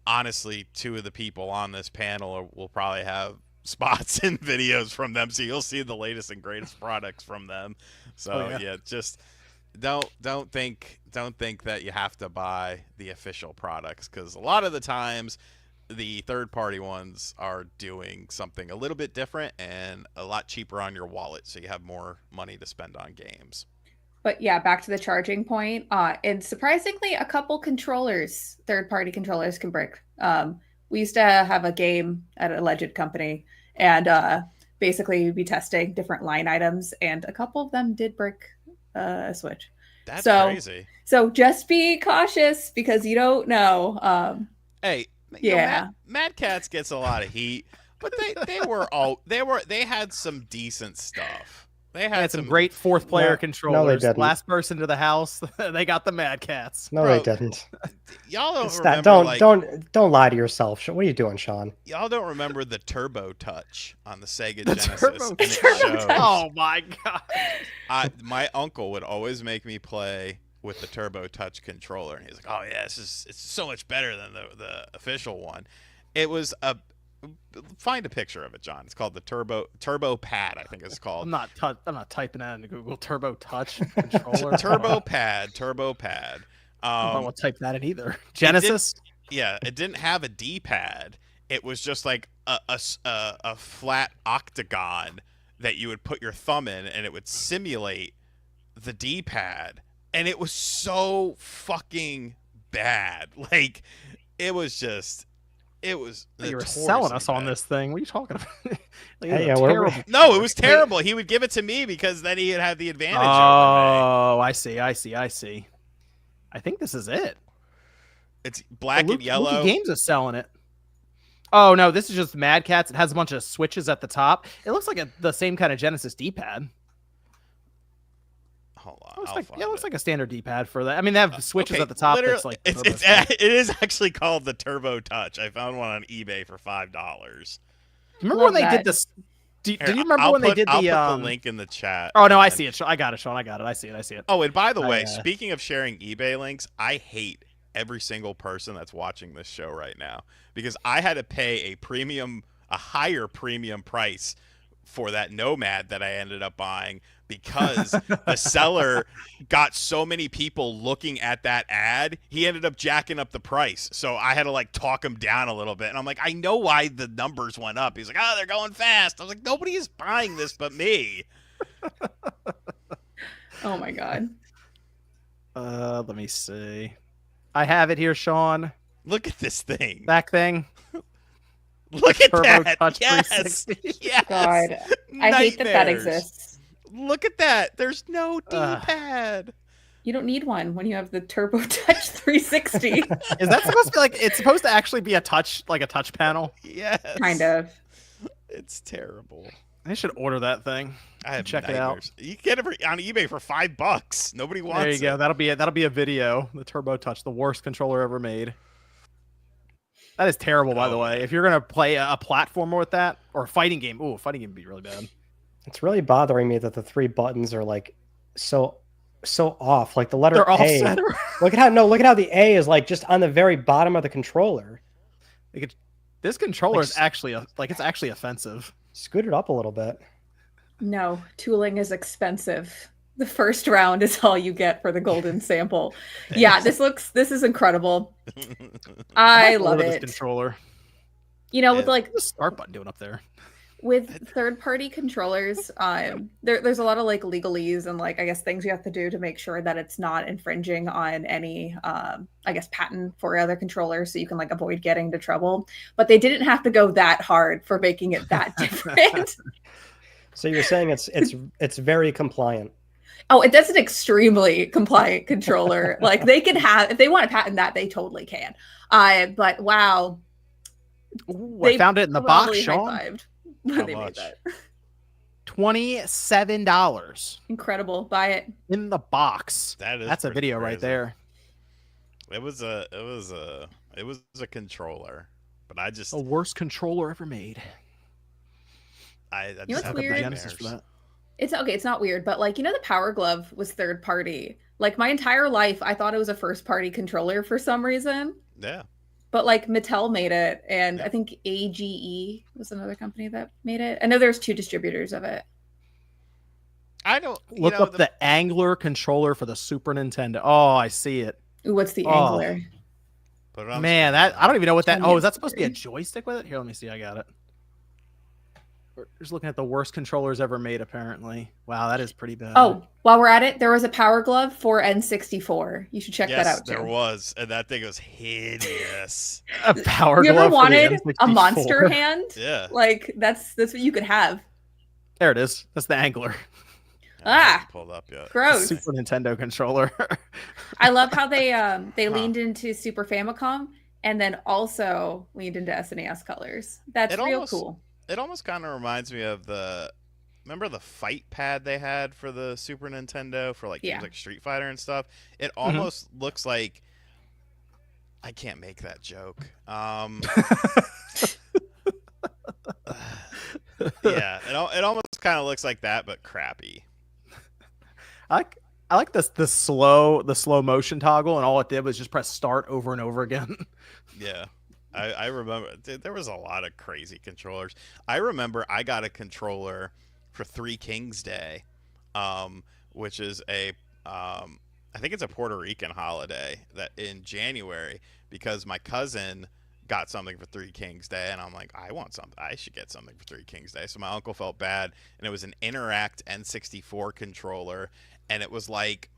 honestly, 2 of the people on this panel will probably have spots and videos from them, so you'll see the latest and greatest products from them. So yeah, just don't think that you have to buy the official products, because a lot of the times the third-party ones are doing something a little bit different and a lot cheaper on your wallet, so you have more money to spend on games. But yeah, back to the charging point. And surprisingly, a couple controllers, third-party controllers, can break. We used to have a game at an alleged company, and basically we'd be testing different line items, and a couple of them did break a Switch. That's crazy. So just be cautious, because you don't know. Hey. Yeah, Mad Catz gets a lot of heat, but they had some decent stuff. They had some great fourth player controllers. No, they didn't. Last person to the house, they got the Mad Catz. No, they didn't. Y'all don't remember. Don't lie to yourself. What are you doing, Sean? Y'all don't remember the Turbo Touch on the Sega Genesis? Oh my god! My uncle would always make me play with the Turbo Touch controller, and he's like, "Oh yeah, it's so much better than the official one." It was find a picture of it, John. It's called the Turbo Pad, I think it's called. I'm not typing that into Google. Turbo Touch controller. Turbo Pad. I don't want to type that in either. Genesis. It didn't have a D-pad. It was just like a flat octagon that you would put your thumb in, and it would simulate the D-pad. And it was so fucking bad. Like, it was just, it was. You were selling us on this thing. What are you talking about? No, it was terrible. He would give it to me because then he'd have the advantage. Oh, I see. I think this is it. It's black and yellow. Luke Games is selling it. Oh no, this is just Mad Catz. It has a bunch of switches at the top. It looks like the same kind of Genesis D-pad. Hold on. It looks like a standard D-pad for that. I mean, they have switches at the top. That's like it is actually called the Turbo Touch. I found one on eBay for $5. Remember when they did this? Do you remember when they did I'll put the link in the chat. Oh no, I see it. I got it, Sean. I got it. I see it. Oh, and by the way, speaking of sharing eBay links, I hate every single person that's watching this show right now because I had to pay a higher premium price for that Nomad that I ended up buying because the seller got so many people looking at that ad, he ended up jacking up the price. So I had to like talk him down a little bit. And I'm like, I know why the numbers went up. He's like, oh, they're going fast. I was like, nobody is buying this but me. Oh my God. Let me see. I have it here, Sean. Look at this thing. Back thing. Look at Turbo that. Touch Yes. 360. Yes. God. I hate that exists. Look at that. There's no D-pad. You don't need one when you have the Turbo Touch 360. Is that supposed to be like, it's supposed to actually be a touch panel? Yes. Kind of. It's terrible. I should order that thing. I have check nightmares. it out. You can get it on eBay for $5. Nobody wants it. There you go. That'll be a video. The Turbo Touch, the worst controller ever made. That is terrible, by the way. If you're gonna play a platformer with that or a fighting game, a fighting game would be really bad. It's really bothering me that the 3 buttons are like so off. Like the letter They're off A. center. Look at how the A is like just on the very bottom of the controller. This controller is actually it's actually offensive. Scoot it up a little bit. No, tooling is expensive. The first round is all you get for the golden sample. Yeah, this is incredible. I love it. This controller. You know, with like what's the start button doing up there? With third-party controllers, there's a lot of like legalese and like I guess things you have to do to make sure that it's not infringing on any I guess patent for other controllers, so you can like avoid getting into trouble. But they didn't have to go that hard for making it that different. So you're saying it's very compliant. Oh, that's an extremely compliant controller. Like they can have, if they want to patent that, they totally can. But wow. Ooh, I found it in the box, Sean. How much? $27. Incredible. Buy it. In the box. That's a video crazy. right there. It was a controller, but I just the worst controller ever made. I you know just what's weird? For that. It's okay. It's not weird, but like, the Power Glove was third party. Like my entire life, I thought it was a first party controller for some reason. Yeah. But like Mattel made it, and I think AGE was another company that made it. I know there's 2 distributors of it. I don't look up the Angler controller for the Super Nintendo. Oh, I see it. Ooh, what's the Angler? Man, I don't even know what that. Oh, is that supposed to be a joystick with it? Here, let me see. I got it. We're just looking at the worst controllers ever made, apparently. Wow, that is pretty bad. Oh, while we're at it, there was a Power Glove for N64. You should check that out, too. There was, and that thing was hideous. A Power Glove. You ever wanted for the N64? a monster hand? Yeah. Like, that's what you could have. There it is. That's the Angler. Pulled up yet. Gross. Super Nintendo controller. I love how they leaned into Super Famicom and then also leaned into SNES colors. That's real cool. It almost kind of reminds me of remember the fight pad they had for the Super Nintendo for like games like Street Fighter and stuff? It almost looks like, I can't make that joke. Yeah, it almost kind of looks like that, but crappy. I like the slow motion toggle, and all it did was just press start over and over again. Yeah. I remember there was a lot of crazy controllers. I remember I got a controller for Three Kings Day, which is I think it's a Puerto Rican holiday that in January, because my cousin got something for Three Kings Day, and I'm like, I want something. I should get something for Three Kings Day. So my uncle felt bad, and it was an Interact N64 controller, and it was like,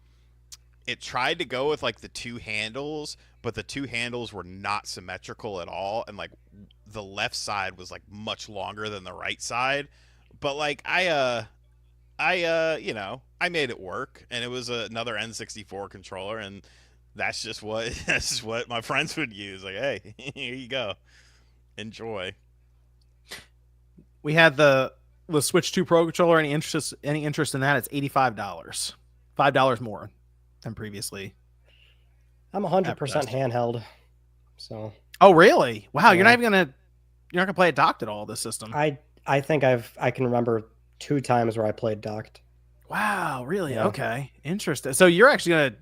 it tried to go with like the 2 handles, but the 2 handles were not symmetrical at all, and like the left side was like much longer than the right side. But like I made it work, and it was another N64 controller, and that's just what my friends would use. Like, hey, here you go, enjoy. We had the Switch 2 Pro controller. Any interest in that? It's $85. $5 more than previously. I'm 100% advertised. handheld. So. Oh really? Wow, Yeah. you're not gonna play it docked at all. This system. I think I can remember 2 times where I played docked. Wow, really? Yeah. Okay, interesting. So you're actually gonna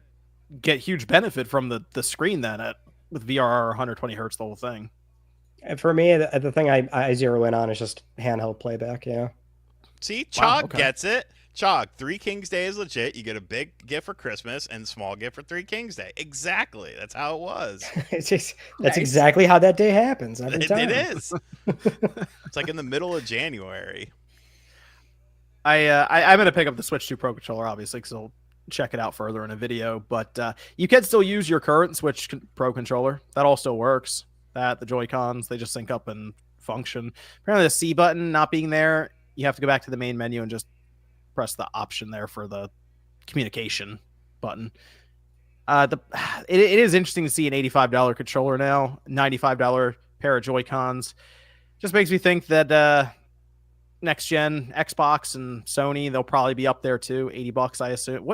get huge benefit from the screen then with VRR 120 hertz, the whole thing. And for me, the thing I zero in on is just handheld playback. Yeah. See, Chog Wow, okay. gets it. Chog, Three Kings Day is legit. You get a big gift for Christmas and small gift for Three Kings Day. Exactly. That's how it was. That's Nice. exactly how that day happens every time. It is. It's like in the middle of January. I'm gonna pick up the Switch 2 Pro controller, obviously, because I'll check it out further in a video. But you can still use your current Switch Pro controller. That all still works. The Joy-Cons, they just sync up and function. Apparently, the C button not being there, you have to go back to the main menu and just press the option there for the communication button. It is interesting to see an $85 controller now, $95 pair of Joy-Cons. Just makes me think that next gen Xbox and Sony, they'll probably be up there too. $80, I assume.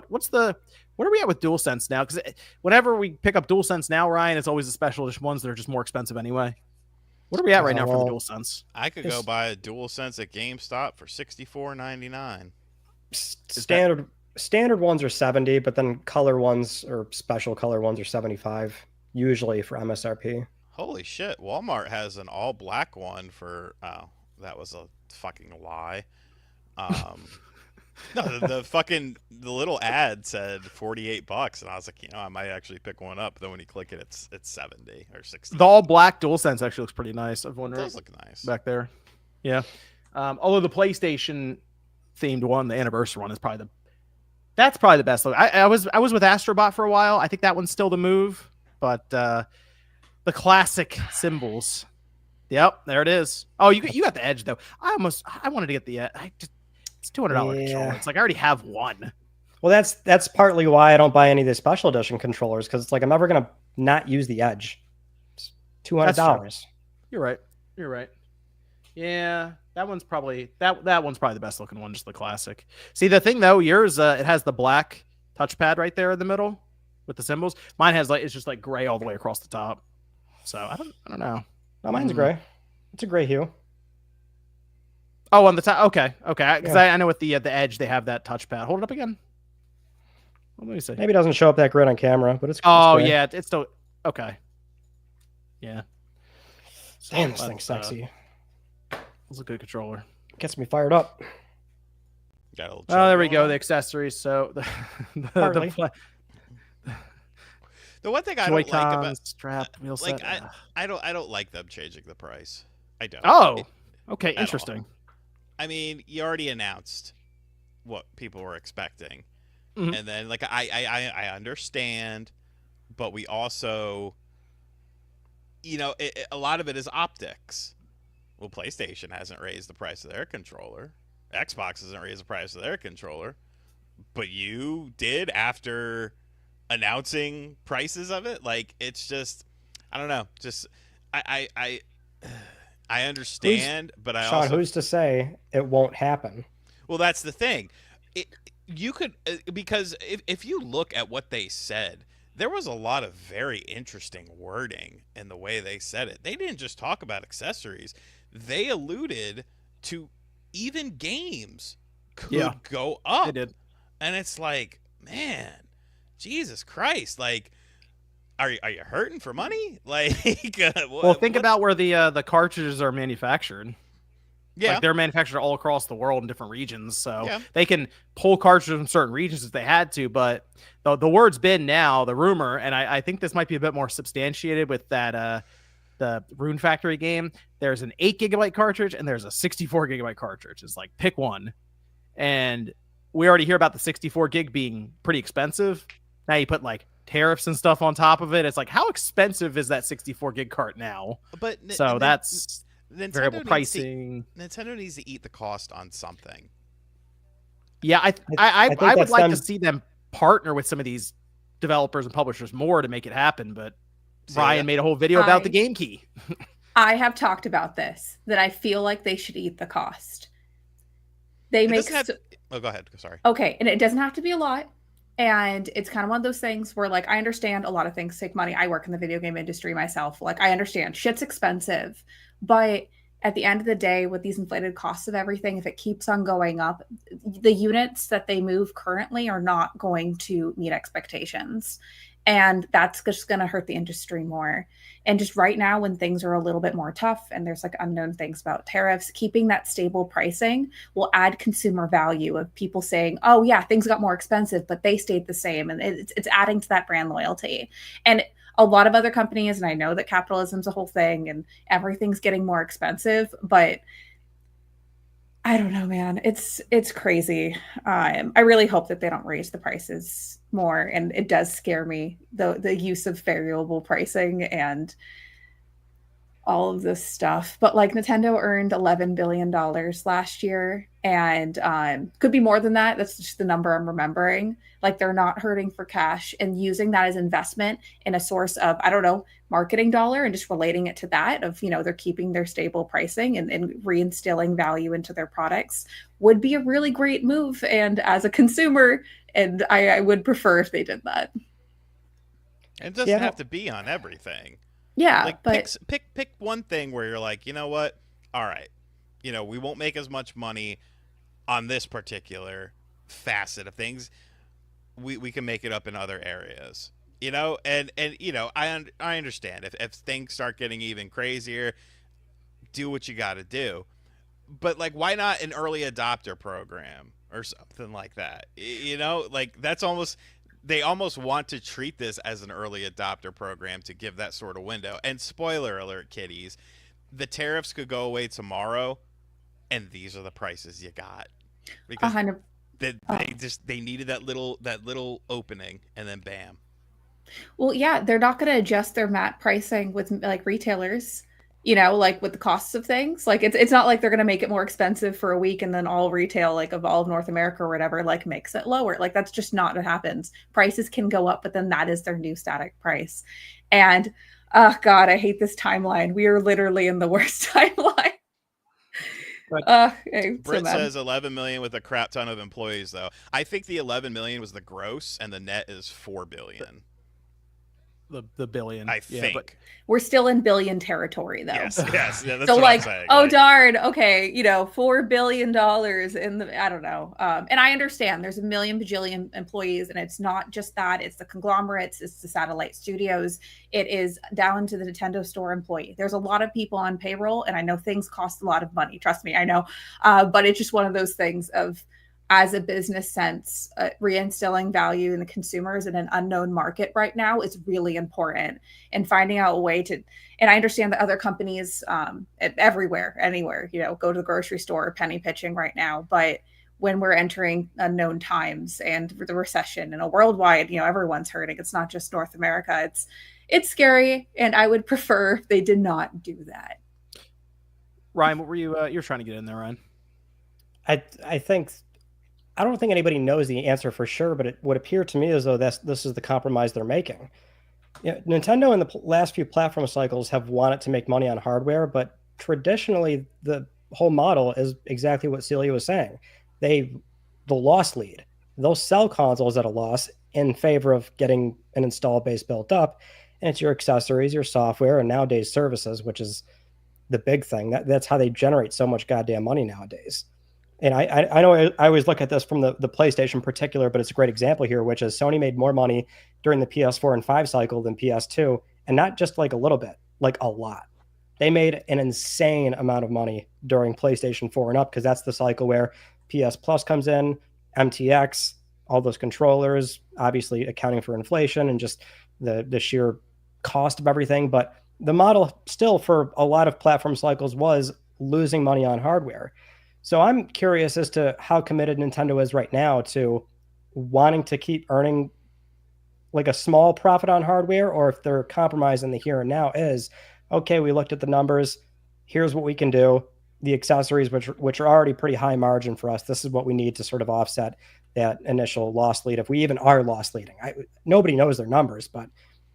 What are we at with DualSense now? Because whenever we pick up DualSense now, Ryan, it's always the special edition ones that are just more expensive anyway. What are we at right now for the DualSense? I could go buy a DualSense at GameStop for $64.99. Standard ones are 70, but then color ones or special color ones are 75, usually for MSRP. Holy shit! Walmart has an all black one for. Oh, that was a fucking lie. No, the little ad said $48, and I was like, I might actually pick one up. Then when you click it, it's 70 or 60. The all black DualSense actually looks pretty nice. I've wondered. It does look nice back there. Yeah. Although the PlayStation themed one, the anniversary one, is probably that's probably the best look. I was with Astrobot for a while. I think that one's still the move, but the classic symbols. Yep, there it is. Oh, you got the Edge though. I wanted to get the it's $200 controller. It's like I already have one. Well, that's partly why I don't buy any of the special edition controllers, because it's like I'm never gonna not use the Edge. It's $200. You're right. Yeah, that one's probably that one's probably the best looking one, just the classic. See, the thing though, yours it has the black touchpad right there in the middle with the symbols. Mine has it's just like gray all the way across the top. So I don't know. No, mine's gray. It's a gray hue. Oh, on the top. Okay. Because I know with the Edge they have that touchpad. Hold it up again. Let me see. Maybe it doesn't show up that great on camera, but it's. Oh gray. yeah, it's still okay. Yeah. Damn, this thing's sexy. It's a good controller. Gets me fired up. Oh, there we go. The accessories. So the one thing I don't like about strap wheel like set. I don't like them changing the price. I don't. Oh, okay, interesting. I mean, you already announced what people were expecting, Mhm. and then like I understand, but we also, a lot of it is optics. Well, PlayStation hasn't raised the price of their controller. Xbox hasn't raised the price of their controller, but you did after announcing prices of it. Like, it's just, I don't know. Just I understand, but I Sean, also, who's to say it won't happen? well, that's the thing. You could, because if you look at what they said, there was a lot of very interesting wording in the way they said it. They didn't just talk about accessories. They alluded to even games could go up. They did. And it's like, man, Jesus Christ. Like, are you hurting for money? Like, Well, think about where the cartridges are manufactured. Yeah. Like, they're manufactured all across the world in different regions, so Yeah. they can pull cartridges from certain regions if they had to. But the word's been now, the rumor, and I think this might be a bit more substantiated with that the Rune Factory game. There's an 8 gigabyte cartridge and there's a 64 gigabyte cartridge. It's like, pick one. And we already hear about the 64 gig being pretty expensive. Now you put like tariffs and stuff on top of it. It's like, how expensive is that 64 gig cart now? But so that's Nintendo variable pricing. Nintendo needs to eat the cost on something. Yeah, I think would that's like them. to see them partner with some of these developers and publishers more to make it happen. But Ryan made a whole video about the game key. I have talked about this, that I feel like they should eat the cost. They make oh, go ahead. Sorry. okay, and it doesn't have to be a lot. And it's kind of one of those things where, like, I understand a lot of things take money. I work in the video game industry myself. Like, I understand shit's expensive. But at the end of the day, with these inflated costs of everything, if it keeps on going up, the units that they move currently are not going to meet expectations. And that's just going to hurt the industry more. And just right now, when things are a little bit more tough and there's like unknown things about tariffs, keeping that stable pricing will add consumer value of people saying, oh, yeah, things got more expensive, but they stayed the same. And it's adding to that brand loyalty. And a lot of other companies, and I know that capitalism's a whole thing and everything's getting more expensive, but I don't know, man. It's crazy. I really hope that they don't raise the prices more, and it does scare me the use of variable pricing and all of this stuff. But like Nintendo earned $11 billion last year, and could be more than that. That's just the number I'm remembering. Like, they're not hurting for cash and using that as investment in a source of, I don't know, marketing dollar, and just relating it to that of, they're keeping their stable pricing and reinstilling value into their products would be a really great move. And as a consumer, and I would prefer if they did that. It doesn't have to be on everything. Yeah, like, but pick one thing where you're like, you know what? All right, we won't make as much money on this particular facet of things. We can make it up in other areas, and I understand if things start getting even crazier, do what you got to do, but like, why not an early adopter program or something like that? Like, that's almost. They almost want to treat this as an early adopter program to give that sort of window. And spoiler alert, kiddies, the tariffs could go away tomorrow, and these are the prices you got, because they needed that little opening, and then bam. Well, yeah, they're not going to adjust their MAT pricing with like retailers. Like with the costs of things. Like, it's not like they're going to make it more expensive for a week and then all retail, like of all of North America or whatever, like makes it lower. Like, that's just not what happens. Prices can go up, but then that is their new static price. And oh God, I hate this timeline. We are literally in the worst timeline. Britt says 11 million with a crap ton of employees, though. I think the 11 million was the gross, and the net is 4 billion. The billion, I think. But we're still in billion territory, though. Yes, yeah, that's so what like, I'm saying. Oh, darn, okay, $4 billion in the, I don't know. And I understand there's a million bajillion employees, and it's not just that, it's the conglomerates, it's the satellite studios, it is down to the Nintendo Store employee. There's a lot of people on payroll, and I know things cost a lot of money, trust me, I know. But it's just one of those things of, as a business sense, reinstilling value in the consumers in an unknown market right now is really important, and finding out a way to, and I understand that other companies everywhere, anywhere, go to the grocery store, penny pitching right now. But when we're entering unknown times and the recession and a worldwide, everyone's hurting. It's not just North America. It's scary. And I would prefer if they did not do that. Ryan, what were you're trying to get in there, Ryan? I don't think anybody knows the answer for sure, but it would appear to me as though this is the compromise they're making. Nintendo in the last few platform cycles have wanted to make money on hardware, but traditionally the whole model is exactly what Celia was saying. The loss lead. They'll sell consoles at a loss in favor of getting an install base built up, and it's your accessories, your software, and nowadays services, which is the big thing. That's how they generate so much goddamn money nowadays. And I know I always look at this from the PlayStation in particular, but it's a great example here, which is Sony made more money during the PS4 and 5 cycle than PS2, and not just like a little bit, like a lot. They made an insane amount of money during PlayStation 4 and up, because that's the cycle where PS Plus comes in, MTX, all those controllers, obviously accounting for inflation and just the sheer cost of everything. But the model still for a lot of platform cycles was losing money on hardware. So I'm curious as to how committed Nintendo is right now to wanting to keep earning like a small profit on hardware, or if their compromise in the here and now is, okay, we looked at the numbers, here's what we can do. The accessories, which are already pretty high margin for us, this is what we need to sort of offset that initial loss lead, if we even are loss leading. Nobody knows their numbers, but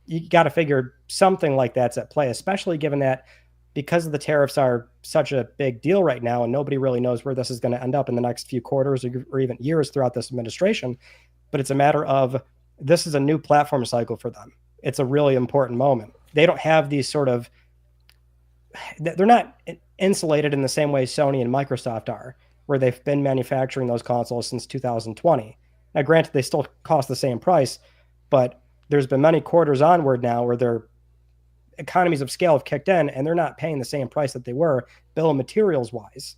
you got to figure something like that's at play, especially given that because the tariffs are such a big deal right now, and nobody really knows where this is going to end up in the next few quarters or even years throughout this administration, but it's a matter of this is a new platform cycle for them. It's a really important moment. They don't have these sort of, they're not insulated in the same way Sony and Microsoft are, where they've been manufacturing those consoles since 2020. Now, granted, they still cost the same price, but there's been many quarters onward now where their economies of scale have kicked in and they're not paying the same price that they were bill of materials wise.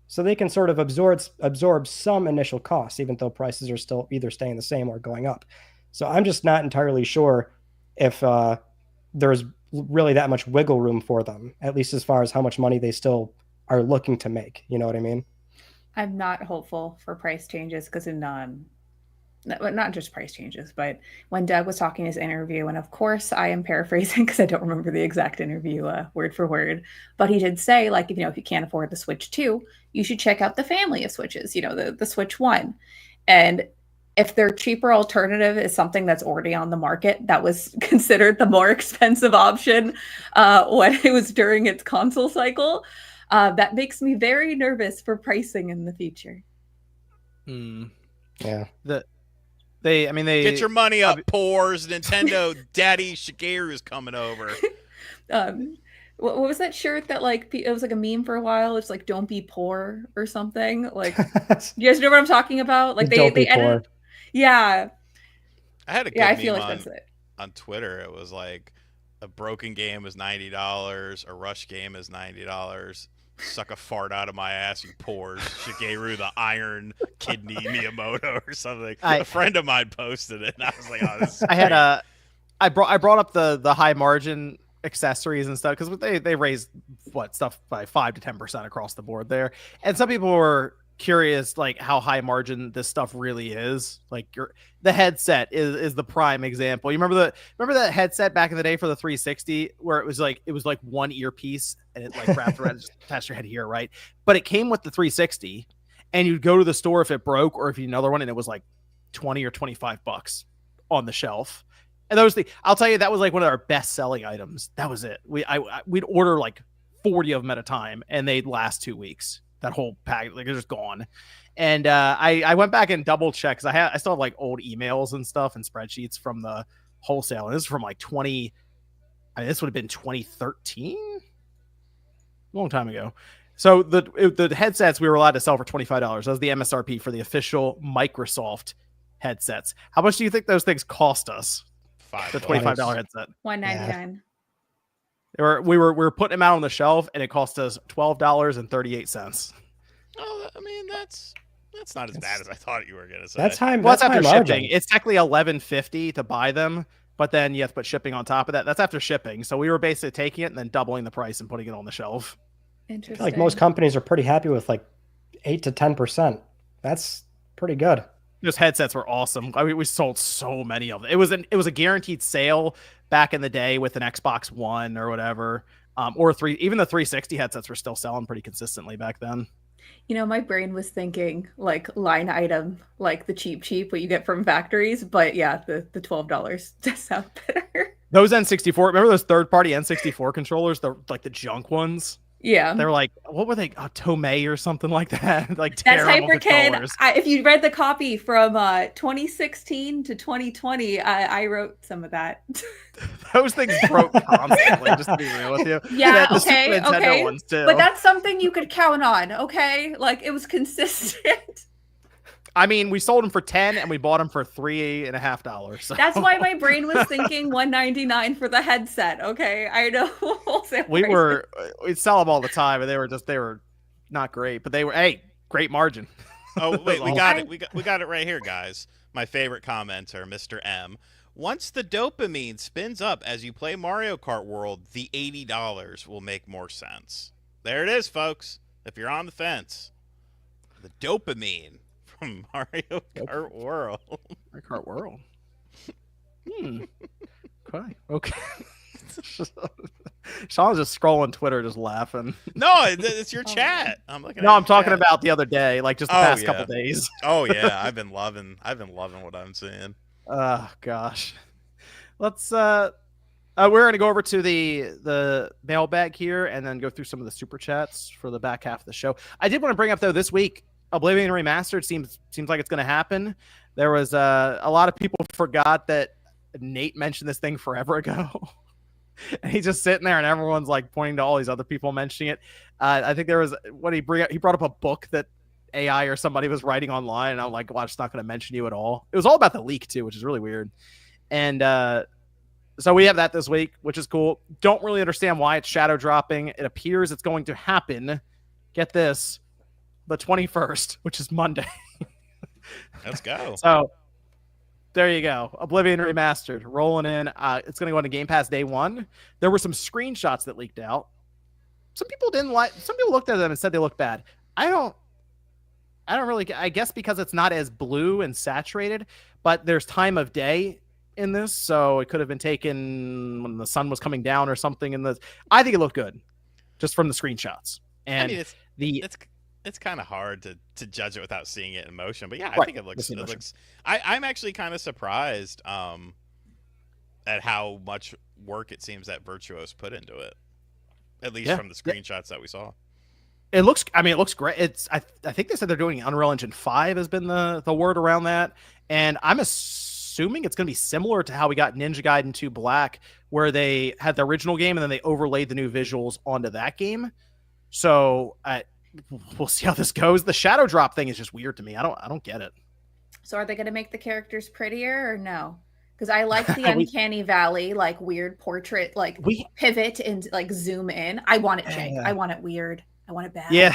So they can sort of absorb some initial costs, even though prices are still either staying the same or going up. So I'm just not entirely sure if there's really that much wiggle room for them, at least as far as how much money they still are looking to make. You know what I mean? I'm not hopeful for price changes because not just price changes, but when Doug was talking his interview, and of course I am paraphrasing because I don't remember the exact interview word for word, but he did say, like, if you can't afford the Switch 2, you should check out the family of Switches, the Switch 1. And if their cheaper alternative is something that's already on the market, that was considered the more expensive option when it was during its console cycle, that makes me very nervous for pricing in the future. Yeah. They get your money up, poors. Nintendo Daddy Shigeru's coming over. What was that shirt that, like, it was like a meme for a while? It's like, don't be poor or something. Like, you guys know what I'm talking about? Like, they edited. Poor. Yeah. I had a good I meme feel like that's it. On Twitter. It was like, a broken game is $90, a rush game is $90. Suck a fart out of my ass, you poors. Shigeru the Iron Kidney Miyamoto or something. A friend of mine posted it, and I was like, "Oh, this is great." I brought up the high margin accessories and stuff because they raised stuff by 5 to 10% across the board there, and some people were curious like how high margin this stuff really is. Like the headset is the prime example. You remember that headset back in the day for the 360 where it was like one earpiece and it like wrapped around, just attached your head here, right? But it came with the 360 and you'd go to the store if it broke or if you need another one and it was like 20 or 25 bucks on the shelf. And I'll tell you, that was like one of our best selling items. That was it. We'd order like 40 of them at a time and they'd last 2 weeks. That whole pack, like, it's just gone. And I went back and double checked because I still have like old emails and stuff and spreadsheets from the wholesale. And this is from like this would have been 2013, a long time ago. So the headsets we were allowed to sell for $25. That was the MSRP for the official Microsoft headsets. How much do you think those things cost us? The $25 headset. $199. We were putting them out on the shelf, and it cost us $12.38. Oh, I mean that's not as bad as I thought you were gonna say. That's high. Well, that's after margin. shipping. It's technically $11.50 to buy them, but then you have to put shipping on top of that. That's after shipping. So we were basically taking it and then doubling the price and putting it on the shelf. Interesting. Like most companies are pretty happy with like 8 to 10%. That's pretty good. Those headsets were awesome. I mean, we sold so many of them. It was a guaranteed sale back in the day with an Xbox One or whatever, or even the 360 headsets were still selling pretty consistently back then. My brain was thinking like line item, like the cheap what you get from factories, but yeah, the $12 does sound better. Those N64, remember those third-party N64 controllers, the junk ones? Yeah, they were like, what were they? Tomei or something like that. Like that's HyperKid. If you read the copy from 2016 to 2020, I wrote some of that. Those things broke constantly. Just to be real with you. Yeah, okay. Ones too. But that's something you could count on. Okay, like it was consistent. I mean, we sold them for $10 and we bought them for $3.50. So. That's why my brain was thinking $199 for the headset. Okay, I know. We'd sell them all the time, and they were not great, but they were great margin. Oh wait, we got it. We got it right here, guys. My favorite commenter, Mr. M. Once the dopamine spins up as you play Mario Kart World, the $80 will make more sense. There it is, folks. If you're on the fence, the dopamine. Mario Kart World. Mario Kart World. Okay. Sean's just scrolling Twitter, just laughing. No, it's your chat. I'm talking about the other day, like just the past couple days. Oh yeah, I've been loving what I'm seeing. Oh gosh. Let's we're gonna go over to the mailbag here and then go through some of the super chats for the back half of the show. I did want to bring up though this week, Oblivion Remastered seems like it's going to happen. There was a lot of people forgot that Nate mentioned this thing forever ago. And he's just sitting there and everyone's like pointing to all these other people mentioning it. I think there was what he brought up a book that AI or somebody was writing online. And I'm like, well, I'm just not going to mention you at all. It was all about the leak too, which is really weird. And so we have that this week, which is cool. Don't really understand why it's shadow dropping. It appears it's going to happen. Get this, the 21st, which is Monday. Let's go. So there you go. Oblivion Remastered rolling in. It's going to go into Game Pass day one. There were some screenshots that leaked out. Some people didn't like. Some people looked at them and said they look bad. I don't really. I guess because it's not as blue and saturated, but there's time of day in this, so it could have been taken when the sun was coming down or something. I think it looked good, just from the screenshots. And I mean, it's kind of hard to judge it without seeing it in motion, but yeah, I right. think it looks. I'm actually kind of surprised at how much work it seems that Virtuos put into it, at least from the screenshots that we saw. It looks great. I think they said they're doing Unreal Engine 5 has been the word around that, and I'm assuming it's going to be similar to how we got Ninja Gaiden 2 Black, where they had the original game and then they overlaid the new visuals onto that game. So we'll see how this goes. The shadow drop thing is just weird to me. I don't get it. So are they going to make the characters prettier or no? Because I like the Uncanny Valley, like weird portrait, like pivot and like zoom in. I want it jank. I want it weird. I want it bad. Yeah.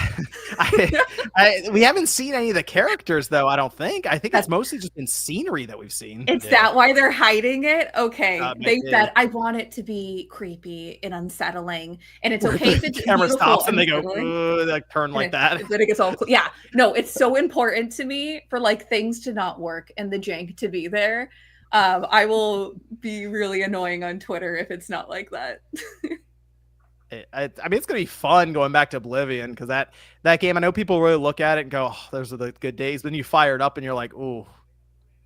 We haven't seen any of the characters, though, I don't think. I think it's mostly just been scenery that we've seen. Is that why they're hiding it? Okay. They said, I want it to be creepy and unsettling. And it's okay if it's the camera stops and they go, like turn like that. Then it gets all yeah. No, it's so important to me for like things to not work and the jank to be there. I will be really annoying on Twitter if it's not like that. I mean, it's going to be fun going back to Oblivion because that game, I know people really look at it and go, oh, those are the good days. Then you fire it up and you're like, oh,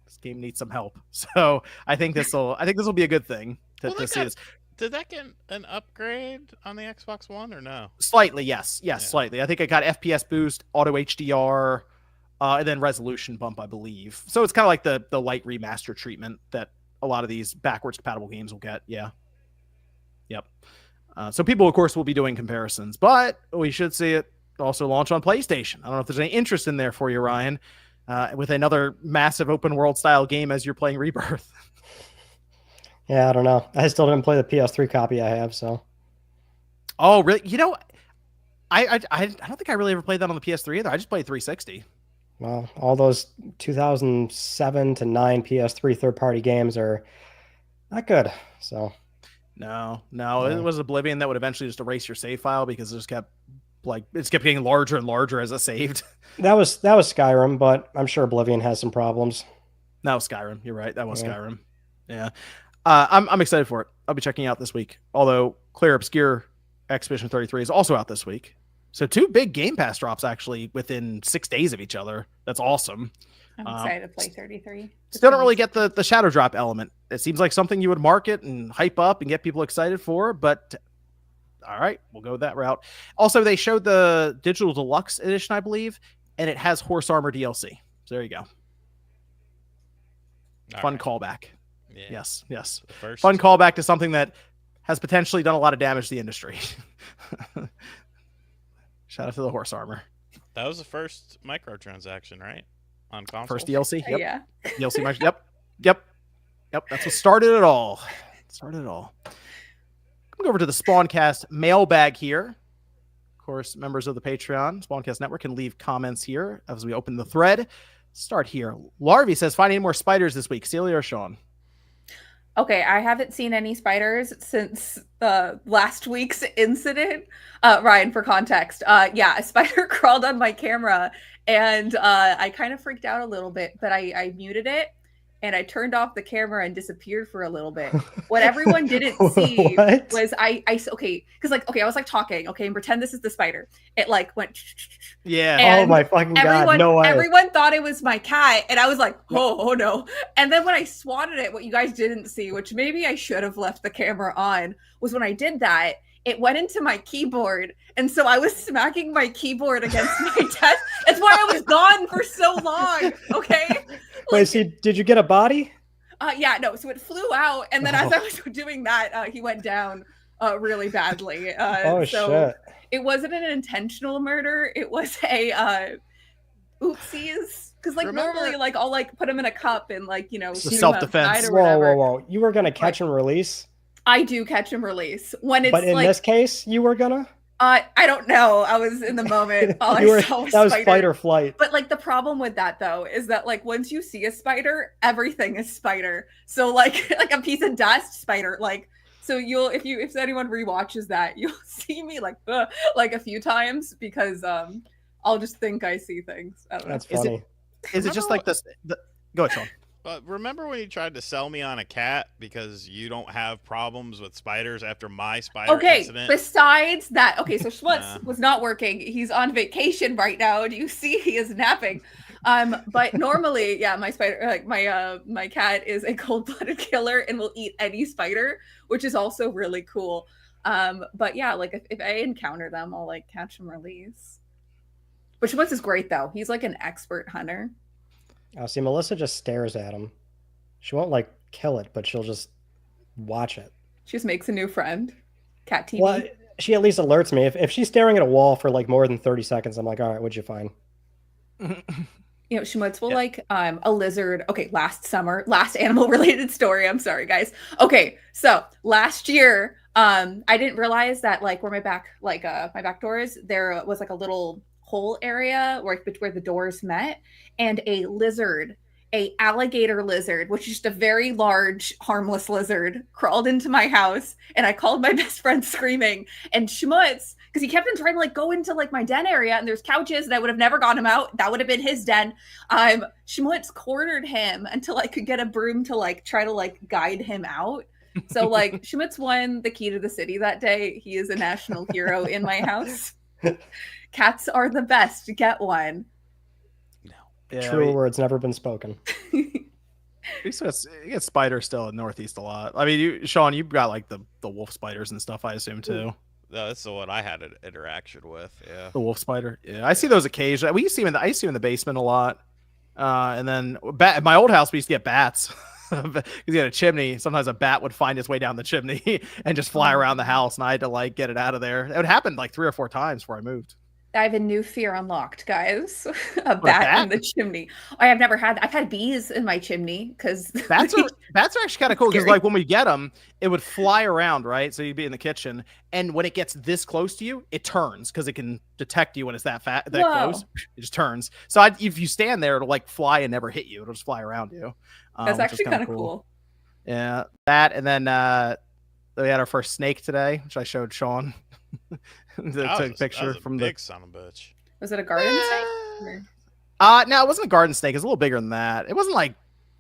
this game needs some help. So I think this will be a good thing to see this. Did that get an upgrade on the Xbox One or no? Slightly, yes. Slightly. I think it got FPS boost, auto HDR, and then resolution bump, I believe. So it's kind of like the light remaster treatment that a lot of these backwards compatible games will get. Yeah. Yep. So people, of course, will be doing comparisons, but we should see it also launch on PlayStation. I don't know if there's any interest in there for you, Ryan, with another massive open world style game as you're playing Rebirth. Yeah, I don't know. I still didn't play the PS3 copy I have, so. Oh, really? You know, I don't think I really ever played that on the PS3 either. I just played 360. Well, all those 2007 to 9 PS3 third-party games are not good, so. No, it was Oblivion that would eventually just erase your save file because it just kept getting larger and larger as it saved. That was Skyrim, but I'm sure Oblivion has some problems. That was Skyrim. You're right. That was Skyrim. Yeah. I'm excited for it. I'll be checking it out this week. Although Clear Obscure Expedition 33 is also out this week. So 2 big Game Pass drops actually within 6 days of each other. That's awesome. I'm excited to play 33. Still don't really get the shadow drop element. It seems like something you would market and hype up and get people excited for, but all right, we'll go that route. Also, they showed the digital deluxe edition, I believe, and it has Horse Armor DLC. So there you go. Fun callback. Yeah. Yes. Fun callback to something that has potentially done a lot of damage to the industry. Shout out to the Horse Armor. That was the first microtransaction, right? On console. First DLC. Yep. Yeah. DLC micro. Yep. That's what started it all. Go over to the Spawncast mailbag here. Of course, members of the Patreon Spawncast Network can leave comments here as we open the thread. Start here. Larvy says, find any more spiders this week. Celia or Sean? Okay, I haven't seen any spiders since last week's incident. Ryan, for context, a spider crawled on my camera, and I kind of freaked out a little bit, but I muted it, and I turned off the camera and disappeared for a little bit. What everyone didn't see was I was like talking, and pretend this is the spider. It like went. Yeah. Oh my fucking God. No way. Everyone thought it was my cat, and I was like, oh no. And then when I swatted it, what you guys didn't see, which maybe I should have left the camera on, was when I did that, it went into my keyboard. And so I was smacking my keyboard against my desk. That's why I was gone for so long. Okay. Wait, see, did you get a body? Yeah, no. So it flew out, and then as I was doing that, he went down really badly. Oh, so shit. it wasn't an intentional murder. It was a oopsies. Because like normally, like I'll like put him in a cup and like self-defense. or whatever. Whoa! You were gonna catch and release? I do catch and release when it's. But in this case, you were gonna. I don't know. I was in the moment. All I saw was that was spider. fight or flight. But like the problem with that though is that like once you see a spider, everything is spider. So like a piece of dust, spider. Like so you'll if anyone rewatches that, you'll see me like a few times because I'll just think I see things. I don't know. That's funny. Is it just like this? Go ahead, Sean. But remember when you tried to sell me on a cat because you don't have problems with spiders after my spider incident? Besides that, so Schmutz was not working. He's on vacation right now. Do you see he is napping? But normally, yeah, my spider, like my cat is a cold-blooded killer and will eat any spider, which is also really cool. But yeah, like if I encounter them, I'll like catch and release. But Schmutz is great though. He's like an expert hunter. Oh, see, Melissa just stares at him. She won't like kill it, but she'll just watch it. She just makes a new friend. Cat TV. Well, she at least alerts me. If she's staring at a wall for like more than 30 seconds, I'm like, all right, what'd you find? Schmutz will like a lizard. Okay, last animal related story. I'm sorry, guys. Okay, so last year, I didn't realize that like where my back door is, there was like a little hole area where the doors met, and a alligator lizard, which is just a very large, harmless lizard, crawled into my house, and I called my best friend screaming. And Schmutz, because he kept on trying to like go into like my den area, and there's couches, and I would have never got him out. That would have been his den. Schmutz cornered him until I could get a broom to like try to like guide him out. So like Schmutz won the key to the city that day. He is a national hero in my house. Cats are the best. Get one. No. Yeah, True words never been spoken. You get spiders still in Northeast a lot. I mean, Sean, you've got like the wolf spiders and stuff, I assume too. No, that's the one I had an interaction with. Yeah, the wolf spider. Yeah, I see those occasionally. I used to see them in the basement a lot. And then at my old house, we used to get bats. Because you had a chimney. Sometimes a bat would find its way down the chimney and just fly around the house, and I had to like get it out of there. It would happen like 3 or 4 times before I moved. I have a new fear unlocked, guys. a bat in the chimney. I've had bees in my chimney because bats are actually kind of cool because like when we get them, it would fly around, right? So you'd be in the kitchen, and when it gets this close to you, it turns because it can detect you when it's that close. It just turns. So if you stand there, it'll like fly and never hit you. It'll just fly around you. That's actually kind of cool. Yeah, that, and then we had our first snake today, which I showed Sean. Took a picture from big son of a bitch. Was it a garden snake? No, it wasn't a garden snake. It's a little bigger than that. It wasn't like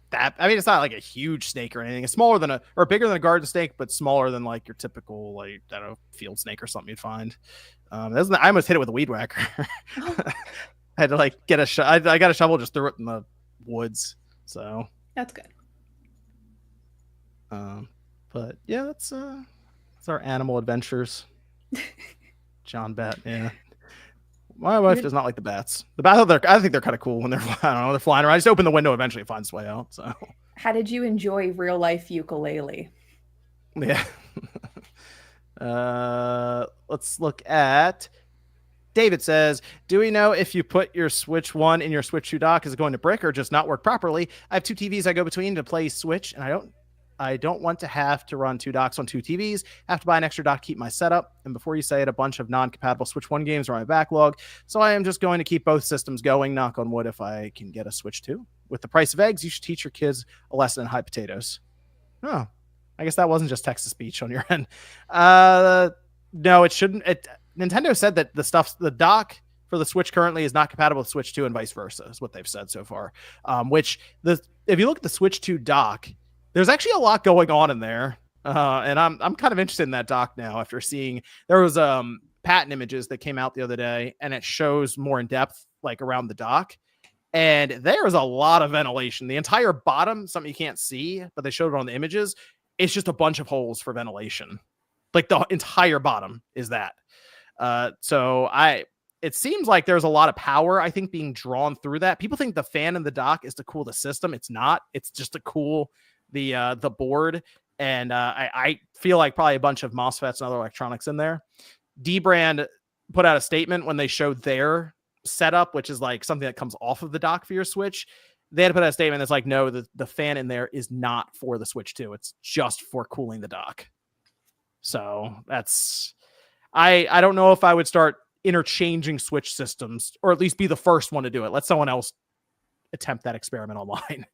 that. I mean, it's not like a huge snake or anything. It's smaller than bigger than a garden snake, but smaller than like your typical like I don't know field snake or something you'd find. I almost hit it with a weed whacker. I had to like get a shovel. I got a shovel, just threw it in the woods. So that's good. But yeah, that's our animal adventures. John Bat, yeah. My wife does not like the bats. The bats, I think they're kind of cool when they're flying around. I just open the window, eventually it finds its way out. So, how did you enjoy real life ukulele? Yeah. Let's look at. David says, "Do we know if you put your Switch 1 in your Switch 2 dock, is it going to brick or just not work properly? I have 2 TVs I go between to play Switch, and I don't want to have to run 2 docks on 2 TVs. I have to buy an extra dock to keep my setup. And before you say it, a bunch of non-compatible Switch 1 games are on my backlog. So I am just going to keep both systems going, knock on wood, if I can get a Switch 2. With the price of eggs, you should teach your kids a lesson in high potatoes." Oh, I guess that wasn't just text to speech on your end. No, it shouldn't. Nintendo said that the dock for the Switch currently is not compatible with Switch 2 and vice versa, is what they've said so far. If you look at the Switch 2 dock, there's actually a lot going on in there. And I'm kind of interested in that dock now after seeing there was patent images that came out the other day, and it shows more in depth like around the dock. And there is a lot of ventilation. The entire bottom, something you can't see, but they showed it on the images. It's just a bunch of holes for ventilation. Like the entire bottom is that. So it seems like there's a lot of power, I think, being drawn through that. People think the fan in the dock is to cool the system. It's not. It's just to cool the board. And I feel like probably a bunch of MOSFETs and other electronics in there. D-Brand put out a statement when they showed their setup, which is like something that comes off of the dock for your Switch. They had to put out a statement that's like, no, the fan in there is not for the Switch 2. It's just for cooling the dock. So that's... I don't know if I would start interchanging Switch systems, or at least be the first one to do it. Let someone else attempt that experiment online.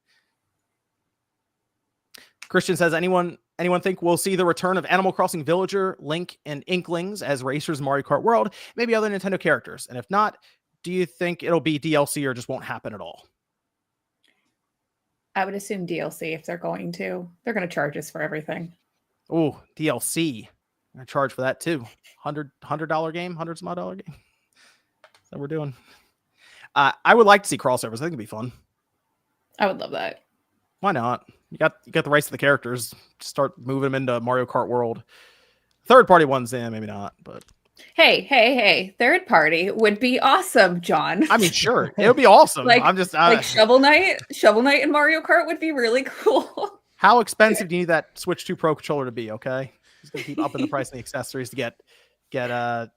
Christian says, anyone think we'll see the return of Animal Crossing Villager, Link, and Inklings as racers in Mario Kart World, maybe other Nintendo characters? And if not, do you think it'll be DLC or just won't happen at all? I would assume DLC if they're going to. They're going to charge us for everything. Oh, DLC. I'm going to charge for that too. $100 game, $100 some odd dollar game. That's what we're doing. I would like to see crossovers. I think it'd be fun. I would love that. Why not? You got the rights to the characters. Just start moving them into Mario Kart World. Third party ones, maybe not. But hey, third party would be awesome, John. I mean, sure, it would be awesome. I'm just like Shovel Knight in Mario Kart would be really cool. How expensive do you need that Switch 2 Pro controller to be? Okay, just gonna keep upping the price of the accessories to get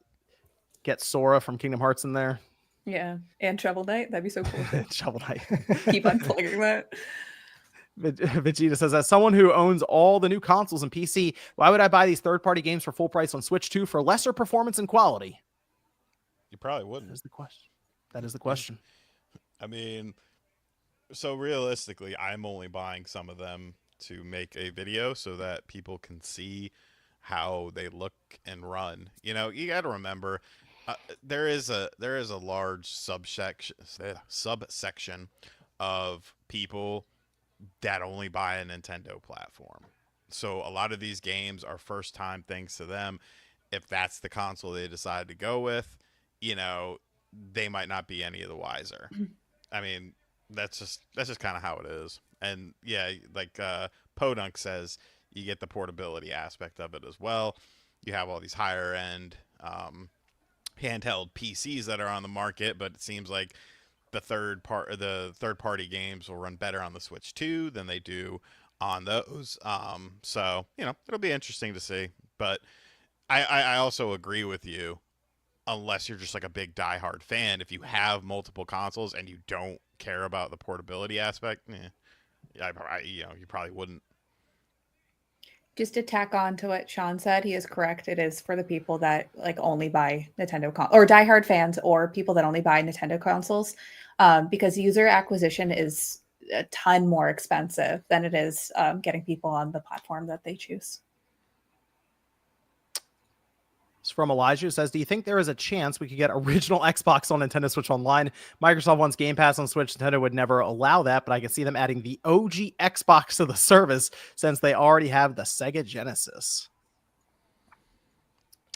Sora from Kingdom Hearts in there. Yeah, and Shovel Knight. That'd be so cool. Shovel Knight. Keep unplugging that. Vegeta says, as someone who owns all the new consoles and PC, why would I buy these third-party games for full price on Switch 2 for lesser performance and quality? You probably wouldn't. That is the question. That is the question. I mean, so realistically, I'm only buying some of them to make a video so that people can see how they look and run. You know, you got to remember, there is a large subsection of people that only buy a Nintendo platform. So a lot of these games are first time things to them. If that's the console they decide to go with, you know, they might not be any of the wiser. I mean, that's just kind of how it is. And yeah, like Podunk says, you get the portability aspect of it as well. You have all these higher end handheld PCs that are on the market, but it seems like the third party games will run better on the Switch 2 than they do on those. So, you know, it'll be interesting to see. But I also agree with you, unless you're just like a big diehard fan, if you have multiple consoles and you don't care about the portability aspect, you probably wouldn't. Just to tack on to what Sean said, he is correct. It is for the people that like only buy Nintendo or diehard fans, or people that only buy Nintendo consoles, because user acquisition is a ton more expensive than it is getting people on the platform that they choose. It's from Elijah, who says, do you think there is a chance we could get original Xbox on Nintendo Switch Online? Microsoft wants Game Pass on Switch. Nintendo would never allow that, but I can see them adding the OG Xbox to the service since they already have the Sega Genesis.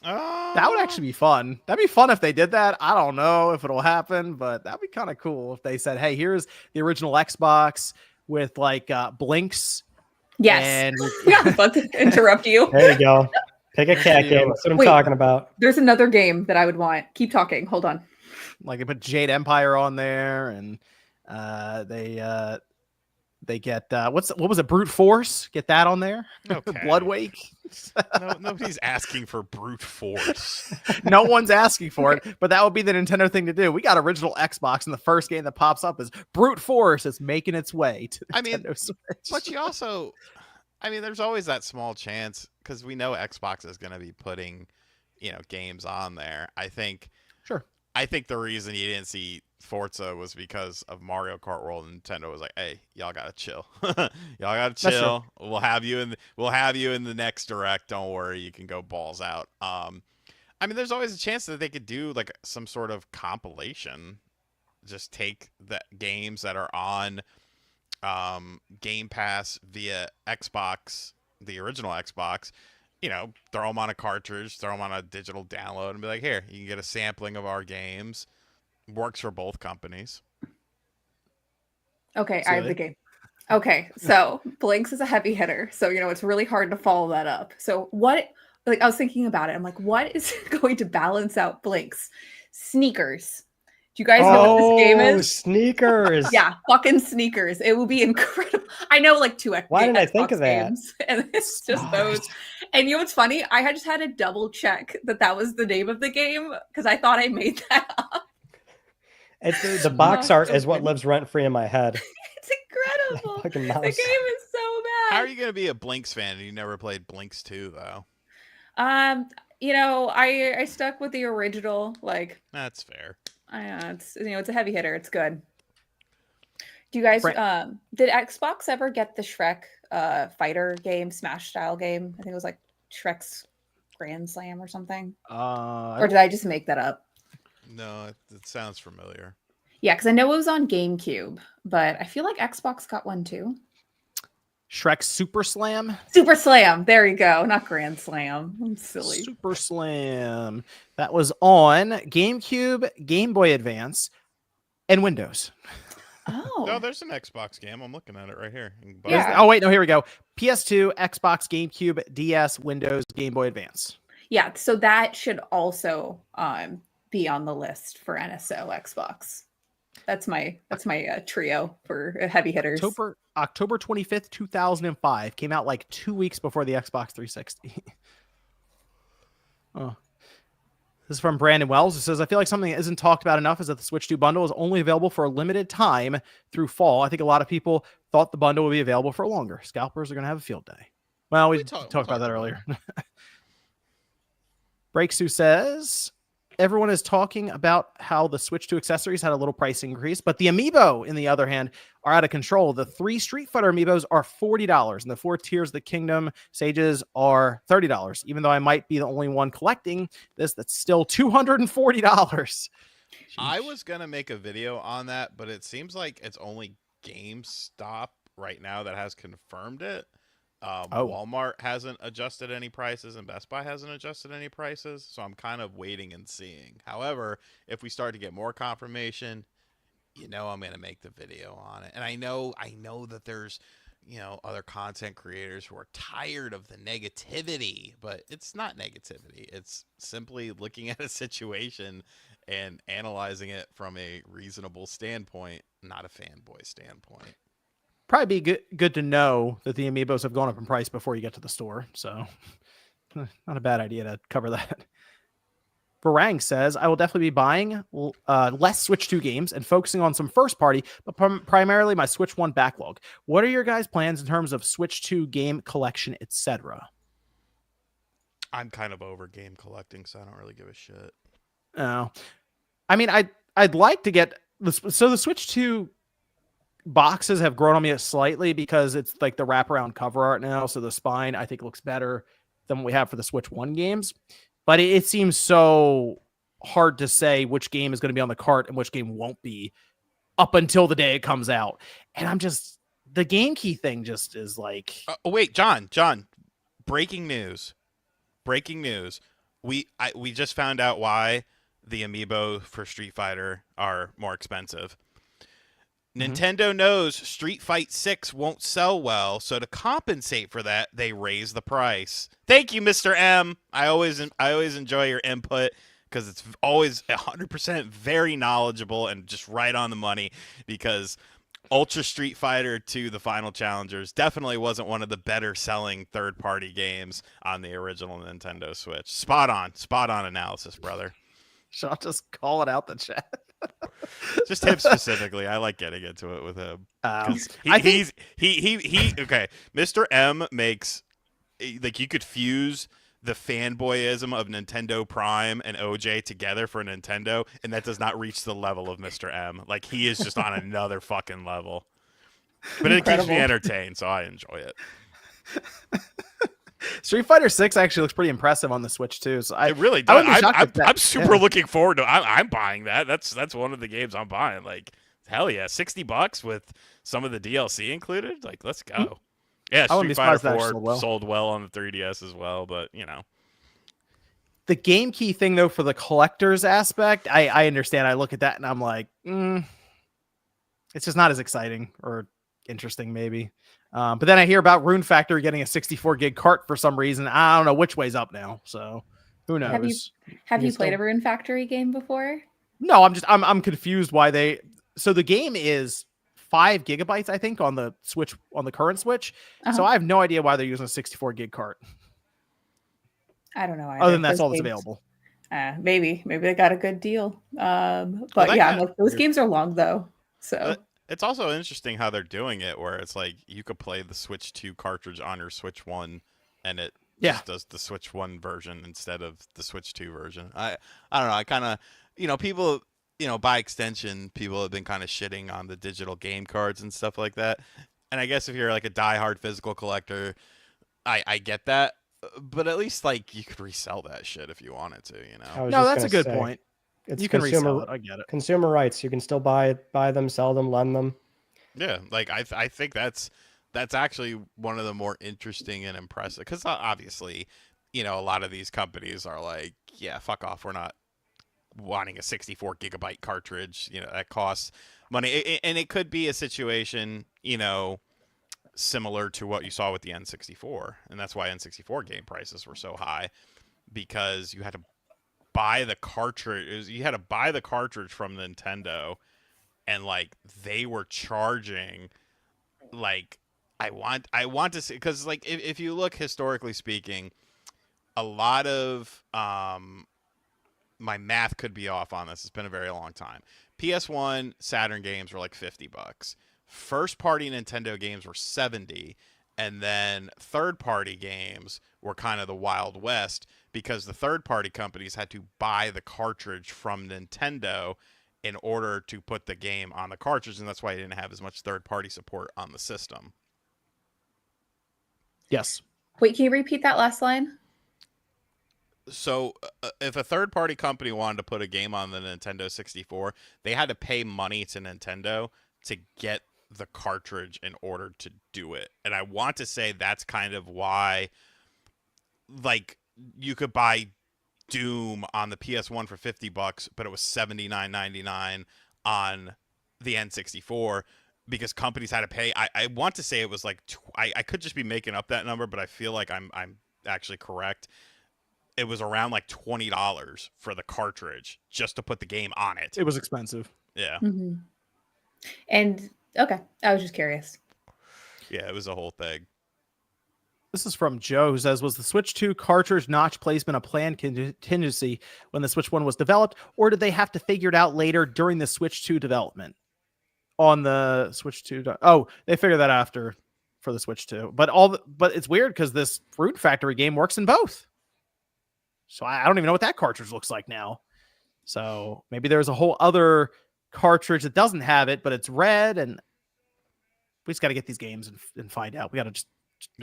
That would actually be fun. That'd be fun if they did that. I don't know if it'll happen, but that'd be kind of cool if they said, hey, here's the original Xbox with like Blinks. Yes. And yeah, but to interrupt you. There you go. Pick a cat game. That's what I'm talking about. There's another game that I would want. Keep talking. Hold on. Like they put Jade Empire on there, and they get what was it? Brute Force. Get that on there. Okay. Blood Wake. No, nobody's asking for brute force. No one's asking for it, but that would be the Nintendo thing to do. We got original Xbox, and the first game that pops up is Brute Force. It's making its way to Nintendo Switch. But you also, there's always that small chance, because we know Xbox is going to be putting, games on there. I think the reason you didn't see Forza was because of Mario Kart World, and Nintendo was like, "Hey, y'all gotta chill. Y'all gotta chill. We'll have you in the next direct. Don't worry, you can go balls out." There's always a chance that they could do like some sort of compilation. Just take the games that are on Game Pass via Xbox, the original Xbox, throw them on a cartridge, throw them on a digital download, and be like, here, you can get a sampling of our games. Works for both companies. Okay, I have the game. Okay, so Blinks is a heavy hitter, so it's really hard to follow that up. So I was thinking about it. I'm like, what is going to balance out Blinks? Sneakers. Do you guys know what this game is? Sneakers. Yeah, fucking Sneakers. It will be incredible. I know like two Why didn't I Xbox think of that? games, and it's just those. And you know what's funny? I just had to double check that was the name of the game because I thought I made that up. It's the box art is what lives rent free in my head. It's incredible. Fucking The mouse. game is so bad. How are you going to be a Blinks fan and you never played Blinks 2 though? You know, I stuck with the original. Like That's fair. it's it's a heavy hitter. It's good. Do you guys did Xbox ever get the Shrek fighter game, Smash style game? I think it was like Shrek's Grand Slam or something. Or did I just make that up? No, it sounds familiar. Yeah, because I know it was on GameCube, but I feel like Xbox got one too. Shrek Super Slam. Super Slam. There you go. Not Grand Slam. I'm silly. Super Slam. That was on GameCube, Game Boy Advance, and Windows. Oh. No, there's an Xbox game. I'm looking at it right here. Yeah. Oh, wait, no, here we go. PS2, Xbox, GameCube, DS, Windows, Game Boy Advance. Yeah, so that should also be on the list for NSO Xbox. That's my trio for heavy hitters. October 25th, 2005. Came out like 2 weeks before the Xbox 360. Oh. This is from Brandon Wells. It says, I feel like something that isn't talked about enough is that the Switch 2 bundle is only available for a limited time through fall. I think a lot of people thought the bundle would be available for longer. Scalpers are going to have a field day. Well, we talked about that earlier. Breaksu says, everyone is talking about how the Switch 2 accessories had a little price increase, but the Amiibo, in the other hand, are out of control. The 3 Street Fighter Amiibos are $40, and the 4 Tears of the Kingdom Sages are $30. Even though I might be the only one collecting this, that's still $240. I was going to make a video on that, but it seems like it's only GameStop right now that has confirmed it. Walmart hasn't adjusted any prices and Best Buy hasn't adjusted any prices, so I'm kind of waiting and seeing. However, if we start to get more confirmation, I'm going to make the video on it. And I know that there's, other content creators who are tired of the negativity, but it's not negativity. It's simply looking at a situation and analyzing it from a reasonable standpoint, not a fanboy standpoint. Probably be good to know that the Amiibos have gone up in price before you get to the store. So not a bad idea to cover that. Barang says, I will definitely be buying less Switch 2 games and focusing on some first party, but primarily my Switch 1 backlog. What are your guys' plans in terms of Switch 2 game collection, etc.? I'm kind of over game collecting, so I don't really give a shit. Oh, I mean, I'd like to get the Switch 2 boxes have grown on me slightly because it's like the wraparound cover art now. So the spine, I think, looks better than what we have for the Switch 1 games. But it seems so hard to say which game is going to be on the cart and which game won't be up until the day it comes out. And the game key thing just is like... wait, John, breaking news. We just found out why the Amiibo for Street Fighter are more expensive. Nintendo knows Street Fight 6 won't sell well, so to compensate for that, they raise the price. Thank you, Mr. M. I always enjoy your input because it's always 100% very knowledgeable and just right on the money, because Ultra Street Fighter 2, the Final Challengers, definitely wasn't one of the better selling third-party games on the original Nintendo Switch. Spot on analysis, brother. Shall I just call it out the chat? Just him specifically. I like getting into it with him. Okay. Mr. M makes, like, you could fuse the fanboyism of Nintendo Prime and OJ together for Nintendo, and that does not reach the level of Mr. M. Like, he is just on another fucking level. But it keeps me entertained, so I enjoy it. Street Fighter 6 actually looks pretty impressive on the Switch too. So it really does. I'm super looking forward to it. I'm buying that. That's one of the games I'm buying. Like, hell yeah, $60 with some of the DLC included. Like, let's go. Mm-hmm. Yeah, Street Fighter 4 sold well on the 3DS as well, but the game key thing though, for the collector's aspect, I understand. I look at that and I'm like, it's just not as exciting or interesting maybe. But then I hear about Rune Factory getting a 64 gig cart for some reason. I don't know which way's up now. So Who knows? Have you played a Rune Factory game before? No, I'm confused why they. So the game is 5 gigabytes, I think, on the Switch, on the current Switch. So I have no idea why they're using a 64 gig cart. I don't know either. Other than that's all that's available. Maybe they got a good deal. But yeah, like, those games are long though. So it's also interesting how they're doing it, where it's like you could play the Switch 2 cartridge on your Switch 1, and it just does the Switch 1 version instead of the Switch 2 version. I don't know. I kind of, people, by extension, people have been kind of shitting on the digital game cards and stuff like that. And I guess if you're like a diehard physical collector, I get that. But at least, like, you could resell that shit if you wanted to, No, that's a good point. You can resell it. I get it. Consumer rights. You can still buy them, sell them, lend them. Yeah, like I think that's actually one of the more interesting and impressive, because obviously, a lot of these companies are like, yeah, fuck off. We're not wanting a 64 gigabyte cartridge. That costs money, and it could be a situation, similar to what you saw with the N64, and that's why N64 game prices were so high, because you had to buy the cartridge. You had to buy the cartridge from Nintendo, and like they were charging, like I want to see, because like if you look historically speaking, a lot of my math could be off on this. It's been a very long time. PS1 Saturn games were like $50. First party Nintendo games were $70, and then third party games were kind of the Wild West, because the third party companies had to buy the cartridge from Nintendo in order to put the game on the cartridge, and that's why you didn't have as much third party support on the system. Yes. Wait, can you repeat that last line? So if a third party company wanted to put a game on the Nintendo 64, they had to pay money to Nintendo to get the cartridge in order to do it. And I want to say that's kind of why, like, you could buy Doom on the PS1 for $50, but it was $79.99 on the N64, because companies had to pay. I want to say it was like I could just be making up that number, but I feel like I'm actually correct. It was around like $20 for the cartridge just to put the game on it. It was expensive. Yeah. Mm-hmm. And okay, I was just curious. Yeah, it was a whole thing. This is from Joe, who says, was the Switch 2 cartridge notch placement a planned contingency when the Switch 1 was developed, or did they have to figure it out later during the Switch 2 development? On the Switch 2, they figured that after for the Switch 2. But it's weird because this Rune Factory game works in both. So I don't even know what that cartridge looks like now. So maybe there's a whole other cartridge that doesn't have it, but it's red, and we just got to get these games and find out. We got to just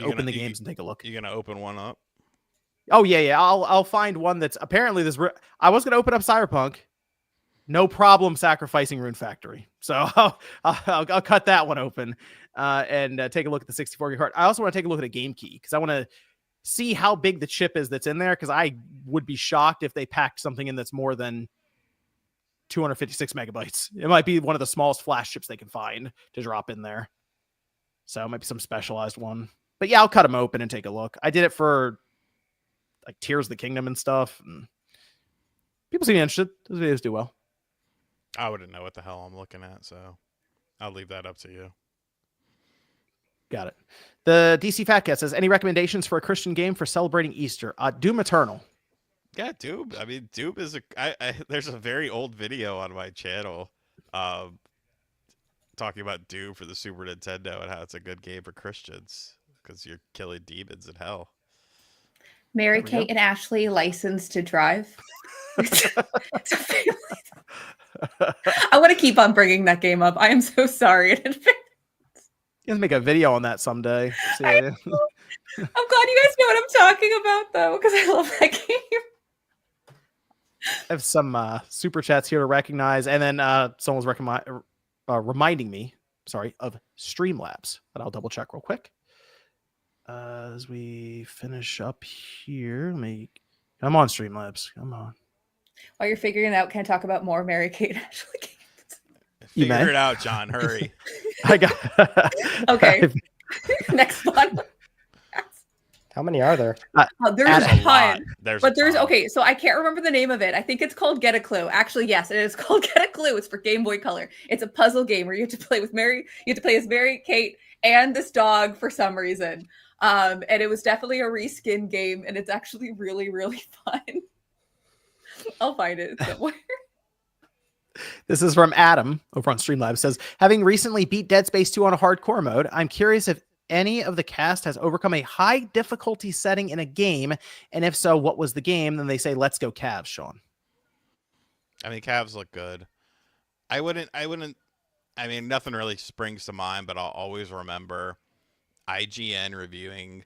open the games and take a look. You gonna open one up? Oh yeah. I'll find one that's apparently this. I was gonna open up Cyberpunk, no problem sacrificing Rune Factory. So I'll cut that one open and take a look at the 64 gig card. I also want to take a look at a game key, because I want to see how big the chip is that's in there, because I would be shocked if they packed something in that's more than 256 megabytes. It might be one of the smallest flash chips they can find to drop in there. So it might be some specialized one. But yeah, I'll cut them open and take a look. I did it for like Tears of the Kingdom and stuff. And people seem interested. Those videos do well. I wouldn't know what the hell I'm looking at, so I'll leave that up to you. Got it. The DC Fat Cat says, any recommendations for a Christian game for celebrating Easter? Doom Eternal. Yeah, Doom. I mean, Doom is there's a very old video on my channel talking about Doom for the Super Nintendo and how it's a good game for Christians because you're killing demons in hell. Mary Kate and Ashley licensed to drive. It's a family. I want to keep on bringing that game up. I am so sorry in advance. You have to make a video on that someday. I'm glad you guys know what I'm talking about, though, because I love that game. I have some super chats here to recognize, and then someone was reminding me, of Streamlabs, but I'll double check real quick as we finish up here. I'm on Streamlabs. Come on. While you're figuring it out, can I talk about more Mary Kate and Ashley games? Figure it out, John. Hurry. I got. Okay. Next one. How many are there? There's There's a a lot. ton. There's But a there's ton. okay, so I can't remember the name of it. I think it's called Get a Clue. Actually, yes, it is called Get a Clue. It's for Game Boy Color. It's a puzzle game where you have to play with Mary. You have to play as Mary, Kate, and this dog for some reason. And it was definitely a reskin game, and it's actually really, really fun. I'll find it somewhere. This is from Adam over on Streamlabs. Says, having recently beat Dead Space 2 on a hardcore mode, I'm curious if any of the cast has overcome a high difficulty setting in a game, and if so, what was the game? Then they say, "Let's go Cavs," Sean. I mean, Cavs look good. I wouldn't. I mean, nothing really springs to mind, but I'll always remember IGN reviewing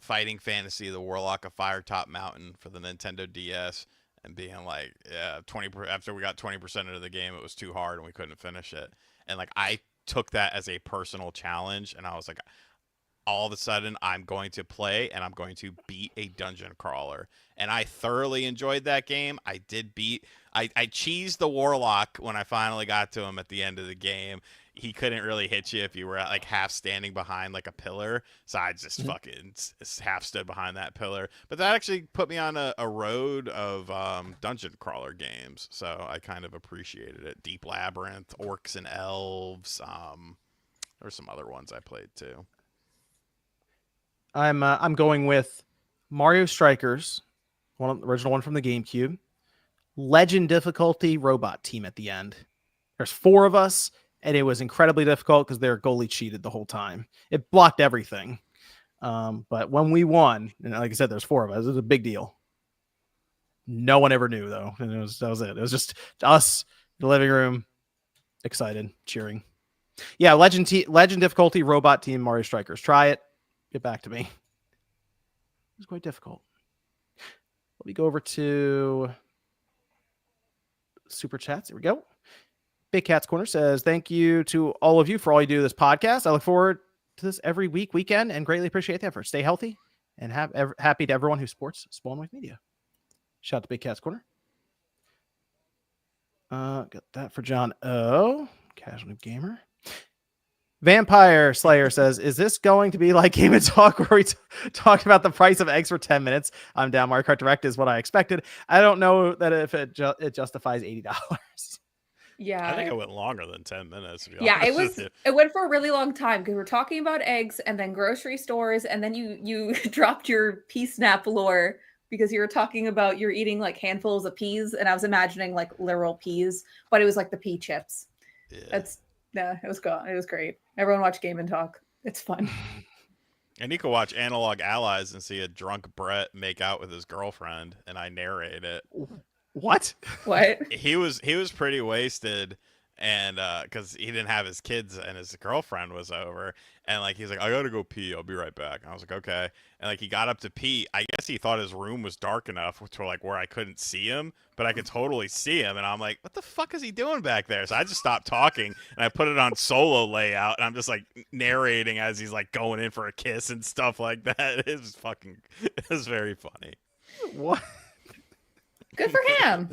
Fighting Fantasy: The Warlock of Firetop Mountain for the Nintendo DS, and being like, yeah, 20%. After we got 20% into the game, it was too hard and we couldn't finish it. And like, I took that as a personal challenge, and I was like, all of a sudden I'm going to play and I'm going to beat a dungeon crawler. And I thoroughly enjoyed that game. I cheesed the Warlock when I finally got to him at the end of the game. He couldn't really hit you if you were like half standing behind like a pillar. So I just fucking half stood behind that pillar. But that actually put me on a road of dungeon crawler games. So I kind of appreciated it. Deep Labyrinth, Orcs and Elves. There's some other ones I played too. I'm going with Mario Strikers, the original one from the GameCube. Legend difficulty robot team at the end. There's 4 of us, and it was incredibly difficult because their goalie cheated the whole time. It blocked everything. But when we won, and like I said, there's 4 of us. It was a big deal. No one ever knew though, and that was it. It was just us in the living room, excited, cheering. Yeah, Legend difficulty robot team Mario Strikers. Try it. Get back to me. It was quite difficult. Let me go over to Super Chats. Here we go. Big Cat's Corner says, thank you to all of you for all you do this podcast. I look forward to this every weekend, and greatly appreciate the effort. Stay healthy, and happy to everyone who supports Spawn Wave Media. Shout out to Big Cat's Corner. Got that for John O. Casual Noob Gamer. Vampire Slayer says, is this going to be like Game & Talk where we talk about the price of eggs for 10 minutes? I'm down. Mario Kart Direct is what I expected. I don't know that if it justifies $80. Yeah. I think it went longer than 10 minutes. Yeah, it went for a really long time because we're talking about eggs and then grocery stores, and then you dropped your pea snap lore because you were talking about you're eating like handfuls of peas, and I was imagining like literal peas, but it was like the pea chips. Yeah. It was good. It was great. Everyone watch Game & Talk. It's fun. And you can watch Analog Allies and see a drunk Brett make out with his girlfriend, and I narrate it. What? He was pretty wasted, and because he didn't have his kids and his girlfriend was over, and like he's like, I gotta go pee, I'll be right back. And I was like, okay. And like he got up to pee. I guess he thought his room was dark enough to like where I couldn't see him, but I could totally see him. And I'm like, what the fuck is he doing back there? So I just stopped talking and I put it on solo layout, and I'm just like narrating as he's like going in for a kiss and stuff like that. It was very funny. What? Good for him.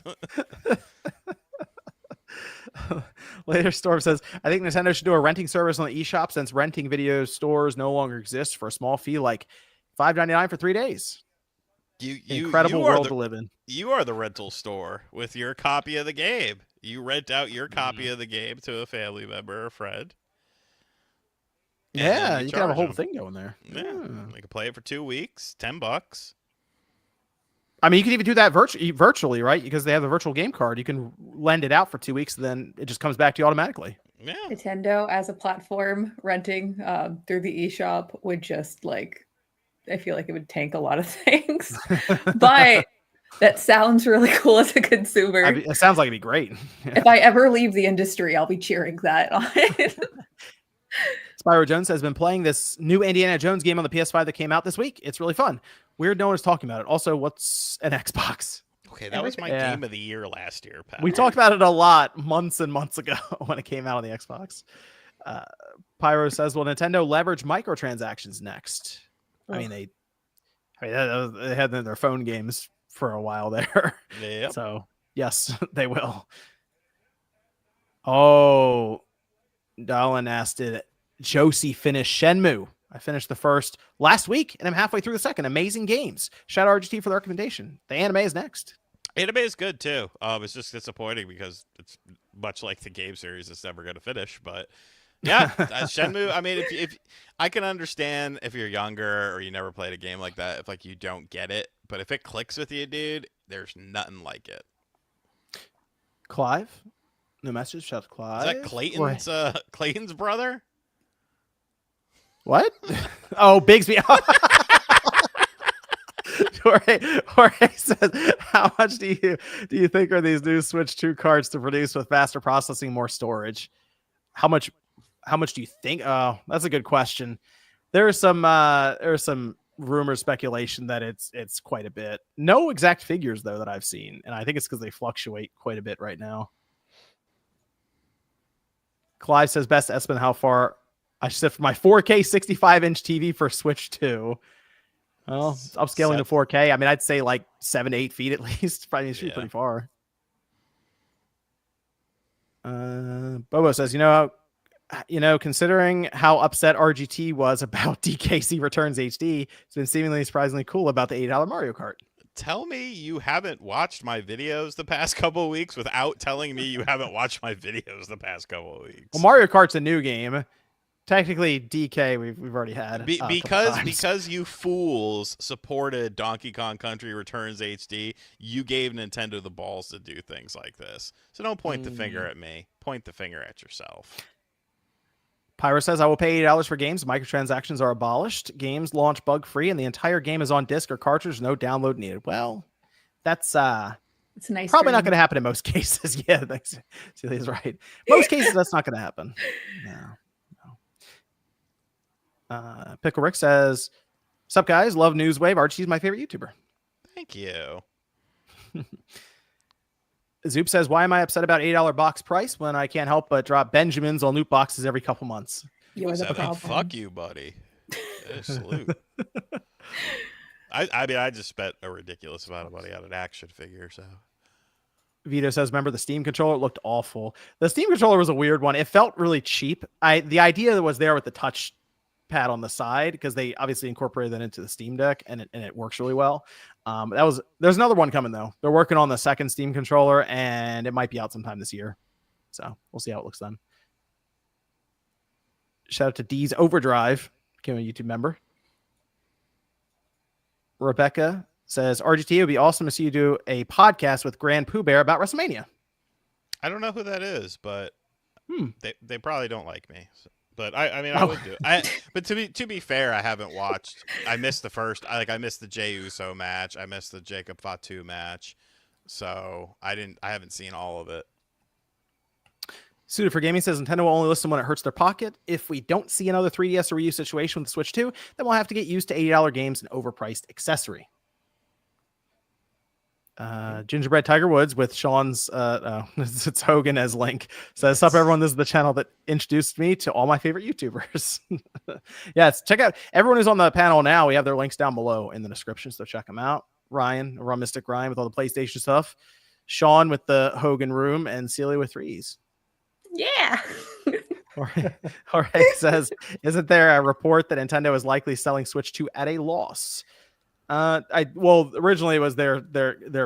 Later Storm says, I think Nintendo should do a renting service on the eShop since renting video stores no longer exist for a small fee like $5.99 for 3 days. Incredible world to live in. You are the rental store with your copy of the game. You rent out your copy of the game to a family member or friend. Yeah, you can have a whole thing going there. Yeah. You can play it for 2 weeks, $10. I mean, you can even do that virtually, right? Because they have a virtual game card. You can lend it out for 2 weeks, and then it just comes back to you automatically. Yeah. Nintendo as a platform renting through the eShop would just like, I feel like it would tank a lot of things. But that sounds really cool as a consumer. It sounds like it'd be great. If I ever leave the industry, I'll be cheering that on. Spyro Jones has been playing this new Indiana Jones game on the PS5 that came out this week. It's really fun. Weird no one is talking about it. Also, what's an Xbox? Okay, that was my game of the year last year, Pat. We talked about it a lot months and months ago when it came out on the Xbox. Pyro says, will Nintendo leverage microtransactions next? I mean, they had their phone games for a while there. Yep. So, yes, they will. Oh, Dallin asked, did Josie finish Shenmue? I finished the first last week, and I'm halfway through the second. Amazing games. Shout out RGT for the recommendation. The anime is next. Anime is good too. It's just disappointing because it's much like the game series, it's never going to finish. But yeah, Shenmue. I mean, if I can understand if you're younger or you never played a game like that, if like you don't get it. But if it clicks with you, dude, there's nothing like it. Clive, no message. Shout out to Clive. Is that Clayton's Clayton's brother? What? Oh, Bigsby. Jorge says, how much do you think are these new Switch 2 cards to produce with faster processing, more storage? How much do you think? Oh, that's a good question. There's some rumor speculation that it's quite a bit. No exact figures though that I've seen, and I think it's because they fluctuate quite a bit right now. Clive says, best estimate how far I shift my 4K 65-inch TV for Switch 2. Well, upscaling to 4K. I mean, I'd say like 7 to 8 feet at least. Probably it should be pretty far. Bobo says, considering how upset RGT was about DKC Returns HD, it's been seemingly surprisingly cool about the $8 Mario Kart. Tell me you haven't watched my videos the past couple of weeks without telling me you haven't watched my videos the past couple of weeks. Well, Mario Kart's a new game. Technically, DK we've already had because you fools supported Donkey Kong Country Returns HD. You gave Nintendo the balls to do things like this. So don't point the finger at me. Point the finger at yourself. Pyro says, I will pay $8 for games. Microtransactions are abolished. Games launch bug free, and the entire game is on disc or cartridge. No download needed. Well, that's it's a nice probably not going to happen in most cases. Yeah, thanks. Celia's right. Most cases, that's not going to happen. No. Pickle Rick says, "Sup guys, love Newswave. Archie's my favorite YouTuber." Thank you. Zoop says, "Why am I upset about $8 box price when I can't help but drop Benjamins on loot boxes every couple months?" Fuck you, buddy. Salute. I mean, I just spent a ridiculous amount of money on an action figure. So Vito says, "Remember the Steam controller? It looked awful. The Steam controller was a weird one. It felt really cheap. The idea was there with the touch pad on the side because they obviously incorporated that into the Steam Deck, and it works really well. There's another one coming though. They're working on the second Steam controller, and it might be out sometime this year. So we'll see how it looks then." Shout out to D's Overdrive, became a YouTube member. Rebecca says, "RGT, it would be awesome to see you do a podcast with Grand Pooh Bear about WrestleMania." I don't know who that is, but they probably don't like me. So. But I mean, I would do it. But to be fair, I haven't watched. I missed the first. I missed the Jey Uso match. I missed the Jacob Fatu match. So I haven't seen all of it. Suited for Gaming says, "Nintendo will only listen when it hurts their pocket. If we don't see another 3DS or Wii U situation with the Switch 2, then we'll have to get used to $80 games and overpriced accessory." Gingerbread Tiger Woods with Sean's it's Hogan as Link says, "Sup everyone, this is the channel that introduced me to all my favorite YouTubers." Yes, check out everyone who's on the panel now. We have their links down below in the description, so check them out. Ryan, Rum Mystic Ryan with all the PlayStation stuff, Sean with the Hogan room, and Celia with threes. Yeah. Jorge says, "Isn't there a report that Nintendo is likely selling Switch 2 at a loss?" Originally it was their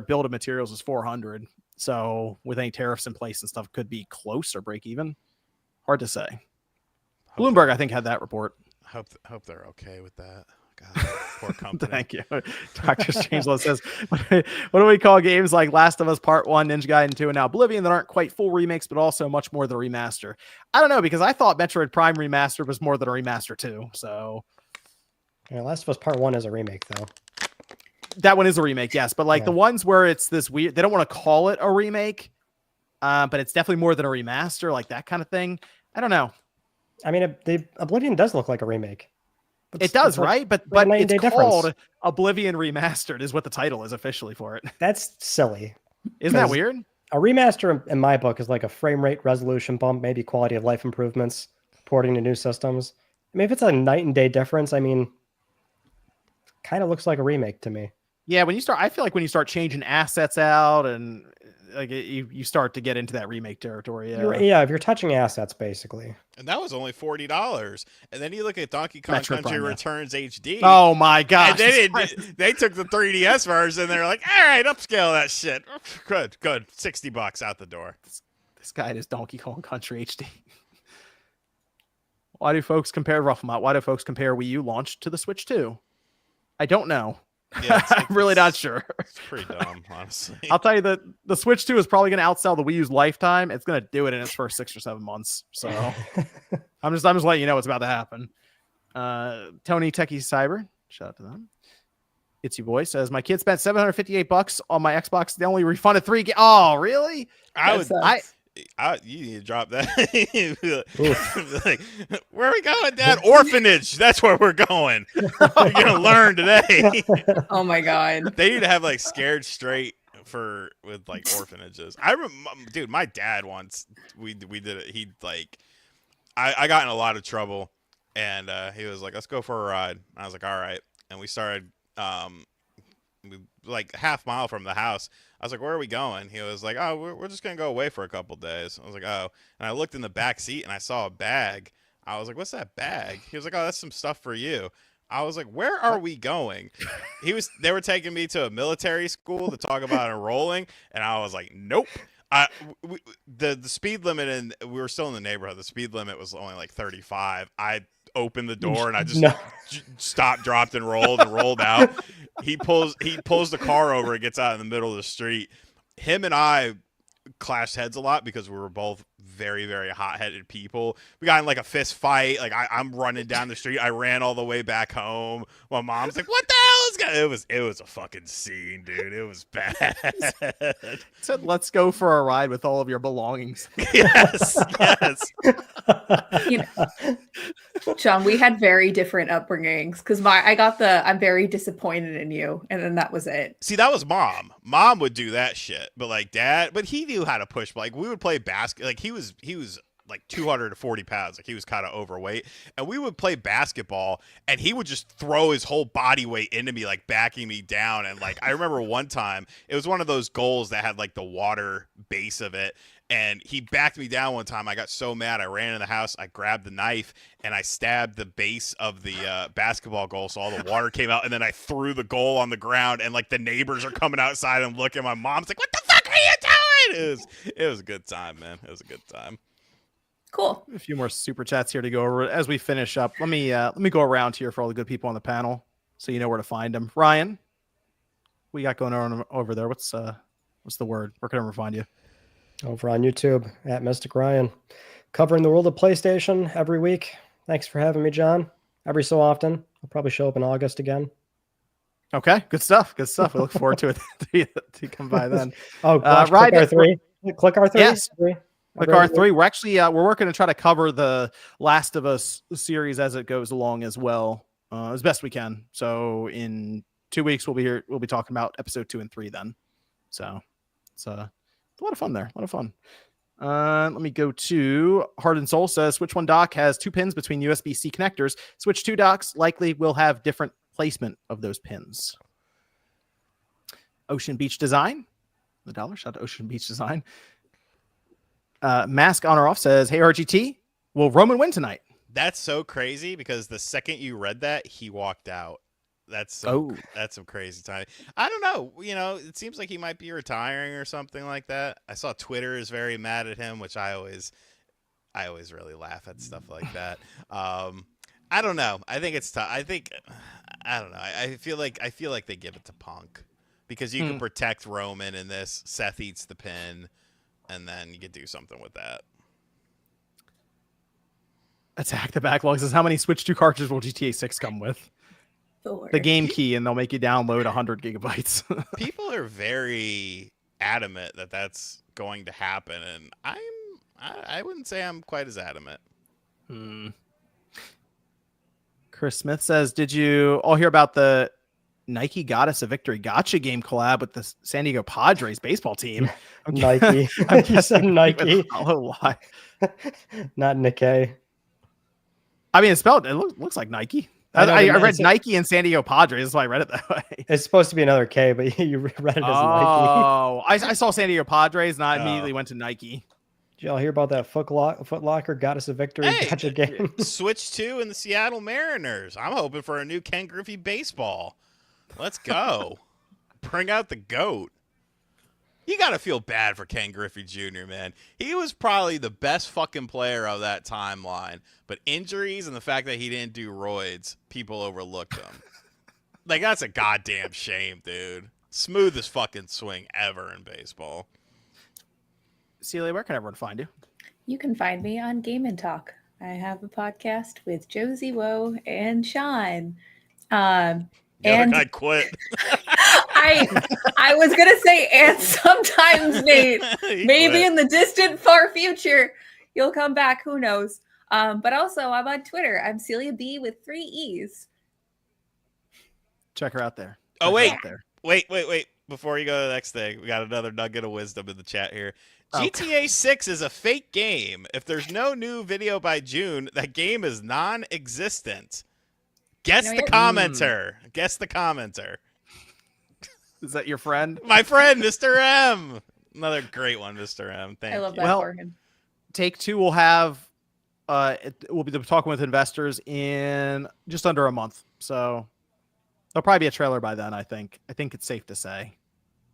build of materials was 400. So with any tariffs in place and stuff, could be close or break even. Hard to say. Bloomberg, I think, had that report. Hope they're okay with that. God, poor company. Thank you. Dr. Strangelove says, "What do we call games like Last of Us Part 1, Ninja Gaiden 2, and now Oblivion that aren't quite full remakes, but also much more than a remaster?" I don't know, because I thought Metroid Prime Remastered was more than a remaster too. So yeah, Last of Us Part 1 is a remake though. That one is a remake, yes. But the ones where it's this weird, they don't want to call it a remake, but it's definitely more than a remaster, like that kind of thing. I don't know. I mean, Oblivion does look like a remake. It does, right? But it's called Oblivion Remastered is what the title is officially for it. That's silly. Isn't that weird? A remaster, in my book, is like a frame rate resolution bump, maybe quality of life improvements, porting to new systems. I mean, if it's a night and day difference, I mean, kind of looks like a remake to me. Yeah, I feel like when you start changing assets out and like you start to get into that remake territory. Yeah, if you're touching assets, basically. And that was only $40. And then you look at Donkey Kong Metroid Country Prime, Returns HD. Oh my gosh! And they took the 3DS version. And they're like, all right, upscale that shit. Good. $60 out the door. This guy is Donkey Kong Country HD. Why do folks compare Rufflemount? Why do folks compare Wii U launch to the Switch 2? I don't know. Yeah, I'm really not sure. It's pretty dumb, honestly. I'll tell you that the Switch 2 is probably going to outsell the Wii U's lifetime. It's going to do it in its first 6 or 7 months. So I'm just letting you know what's about to happen. Tony Techie Cyber, shout out to them. It's your boy says my kid spent $758 on my Xbox. They only refunded 3. Oh, really? You need to drop that. Like, where are we going, Dad? Orphanage. That's where we're going. We're gonna learn today. Oh my god. They need to have like Scared Straight with like orphanages. Dude, my dad once we did it. He like I got in a lot of trouble, and he was like, "Let's go for a ride." I was like, "All right," and we started like half mile from the house. I was like, where are we going? He was like, oh, we're just going to go away for a couple days. I was like, oh. And I looked in the back seat and I saw a bag. I was like, what's that bag? He was like, oh, that's some stuff for you. I was like, where are we going? They were taking me to a military school to talk about enrolling. And I was like, nope. The speed limit, and we were still in the neighborhood. The speed limit was only like 35. I opened the door and I just stopped, dropped, and rolled out. He pulls the car over and gets out in the middle of the street. Him and I clashed heads a lot because we were both very, very hot-headed people. We got in like a fist fight. Like I'm running down the street. I ran all the way back home. My mom's like, "What the hell is going?" It was a fucking scene, dude. It was bad. Said, "Let's go for a ride with all of your belongings." Yes. You know, John, we had very different upbringings because I'm very disappointed in you, and then that was it. See, that was mom. Mom would do that shit, but like dad, he knew how to push. Like we would play basket. Like he was like 240 pounds. Like he was kind of overweight, and we would play basketball, and he would just throw his whole body weight into me, like backing me down. And like I remember one time, it was one of those goals that had like the water base of it. And he backed me down one time. I got so mad. I ran in the house. I grabbed the knife and I stabbed the base of the basketball goal, so all the water came out. And then I threw the goal on the ground. And like the neighbors are coming outside and looking. My mom's like, "What the fuck are you doing?" It was a good time, man. It was a good time. Cool. A few more super chats here to go over as we finish up. Let me go around here for all the good people on the panel, so you know where to find them. Ryan, what you got going on over there? What's the word? Where can I find you? Over on YouTube at Mystic Ryan, covering the world of PlayStation every week. Thanks for having me, John. Every so often, I'll probably show up in August again. Okay, good stuff. Good stuff. We look forward to it to come by then. Click R3. Click R3. Yes. Click R3. We're actually we're working to try to cover the Last of Us series as it goes along as well, as best we can. So in 2 weeks we'll be here. We'll be talking about episode 2 and 3 then. So it's a lot of fun there. A lot of fun. Let me go to Heart and Soul says Switch 1 dock has 2 pins between USB-C connectors. Switch 2 docks likely will have different placement of those pins. Ocean Beach Design, the dollar. Shout out to Ocean Beach Design. Mask on or off says, "Hey RGT, will Roman win tonight?" That's so crazy because the second you read that, he walked out. That's some crazy time. I don't know. You know, it seems like he might be retiring or something like that. I saw Twitter is very mad at him, which I always really laugh at stuff like that. I don't know. I think it's tough. I don't know. I feel like they give it to Punk because you can protect Roman in this. Seth eats the pin, and then you could do something with that. Attack the Backlog says, "How many Switch 2 cartridges will GTA 6 come with?" The game key, and they'll make you download 100 gigabytes. People are very adamant that that's going to happen, and I wouldn't say I'm quite as adamant. Chris Smith says, "Did you all hear about the Nike Goddess of Victory Gotcha game collab with the San Diego Padres baseball team?" Nike. I just said Nike. Why? Not Nikkei. I mean, it's spelled. It looks like Nike. I read Nike and San Diego Padres. That's why I read it that way. It's supposed to be another K, but you read it as Nike. Oh, I saw San Diego Padres, and I immediately went to Nike. Did y'all hear about that Foot Locker got us a victory gotcha game? Switch 2 and the Seattle Mariners. I'm hoping for a new Ken Griffey baseball. Let's go. Bring out the GOAT. You got to feel bad for Ken Griffey Jr., man. He was probably the best fucking player of that timeline. But injuries and the fact that he didn't do roids, people overlooked him. Like, that's a goddamn shame, dude. Smoothest fucking swing ever in baseball. Celia, where can everyone find you? You can find me on Game and Talk. I have a podcast with Josie Woe and Sean. The other guy quit. I was gonna say, and sometimes, Nate, maybe in the distant far future, you'll come back. Who knows? But also, I'm on Twitter. I'm Celia B with 3 E's. Check her out there. Wait. Before you go to the next thing, we got another nugget of wisdom in the chat here. GTA 6 is a fake game. If there's no new video by June, that game is non-existent. Guess the commenter. Guess the commenter. Is that your friend? My friend, Mr. M. Another great one, Mr. M. Thank you. I love that for him. Take-Two will have we'll be talking with investors in just under a month. So there'll probably be a trailer by then, I think. I think it's safe to say.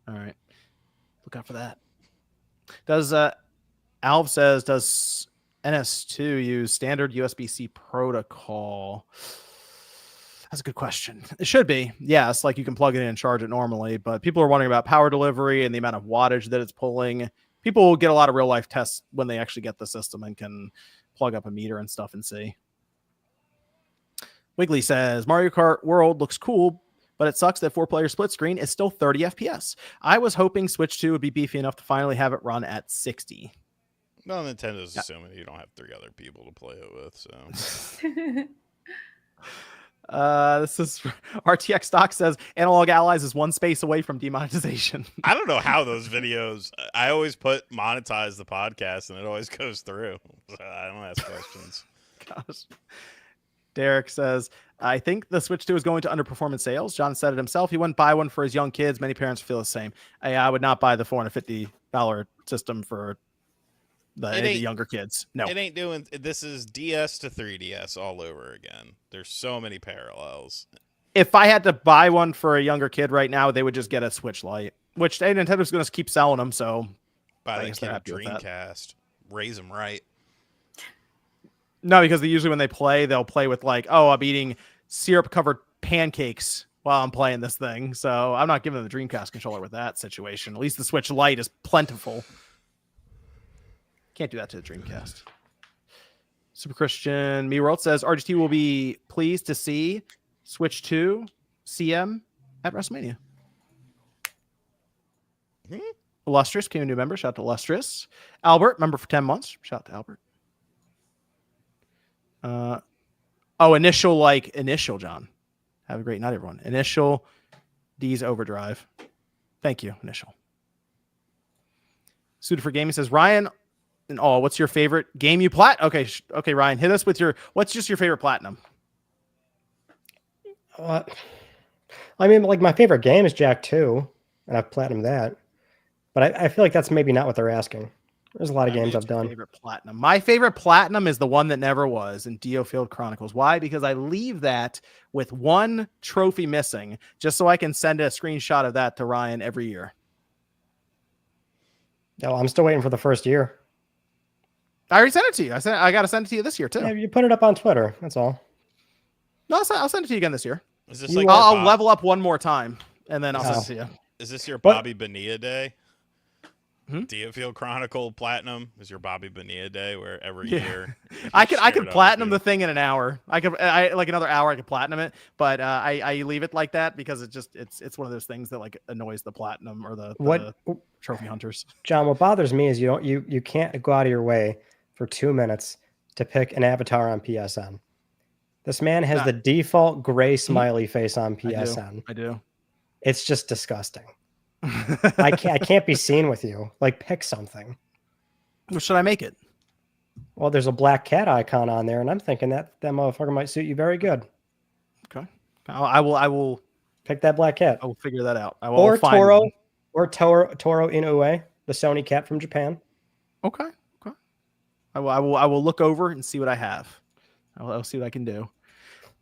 All right. Look out for that. Alv says, does NS2 use standard USB-C protocol? That's a good question. It should be. Yes, like you can plug it in and charge it normally, but people are wondering about power delivery and the amount of wattage that it's pulling. People will get a lot of real-life tests when they actually get the system and can plug up a meter and stuff and see. Wiggly says, Mario Kart World looks cool, but it sucks that 4-player split screen is still 30 FPS. I was hoping Switch 2 would be beefy enough to finally have it run at 60. Well, Nintendo's assuming you don't have 3 other people to play it with, so... This is RTX Stock says Analog Allies is 1 space away from demonetization. I don't know how those videos. I always put monetize the podcast and it always goes through. So I don't ask questions. Gosh. Derek says, I think the Switch 2 is going to underperform in sales. John said it himself. He wouldn't buy one for his young kids. Many parents feel the same. I would not buy the $450 system for the younger kids. No, it ain't doing. This is DS to 3DS all over again. There's so many parallels. If I had to buy one for a younger kid right now, they would just get a Switch Lite, which Nintendo's going to keep selling them. So buy that kid a Dreamcast. Raise them right. No, because usually when they play, they'll play with like, oh, I'm eating syrup-covered pancakes while I'm playing this thing. So I'm not giving them the Dreamcast controller with that situation. At least the Switch Lite is plentiful. Can't do that to the Dreamcast. Super Christian Me World says RGT will be pleased to see Switch 2 CM at WrestleMania. Illustrious became a new member. Shout out to Illustrious. Albert, member for 10 months. Shout out to Albert. Initial, John. Have a great night, everyone. Initial D's Overdrive. Thank you, Initial. Suited for Gaming says, Ryan, what's your favorite game you okay, Ryan, hit us with what's just your favorite platinum? I mean, like my favorite game is Jack 2, and I've platinumed that. But I feel like that's maybe not what they're asking. There's a lot of games I've done. Favorite platinum. My favorite platinum is the one that never was in Diofield Chronicles. Why? Because I leave that with 1 trophy missing, just so I can send a screenshot of that to Ryan every year. No, I'm still waiting for the first year. I already sent it to you. I got to send it to you this year too. Yeah, you put it up on Twitter. That's all. No, I'll send it to you again this year. Is this like I'll level up one more time and then I'll send it to you. Is this your Bobby Bonilla day? Diofield Chronicle Platinum is your Bobby Bonilla day, where every year I could platinum the thing in an hour. I like another hour I could platinum it, but I leave it like that because it's one of those things that like annoys the platinum or the trophy hunters. John, what bothers me is you can't go out of your way for 2 minutes to pick an avatar on PSN. This man has the default gray smiley face on PSN. I do. It's just disgusting. I can't be seen with you. Like, pick something. What should I make it? Well, there's a black cat icon on there, and I'm thinking that motherfucker might suit you very good. I will Pick that black cat. I will figure that out. Or Toro, or Toro Inoue, the Sony cat from Japan. Okay. I will look over and see what I have. I'll see what I can do.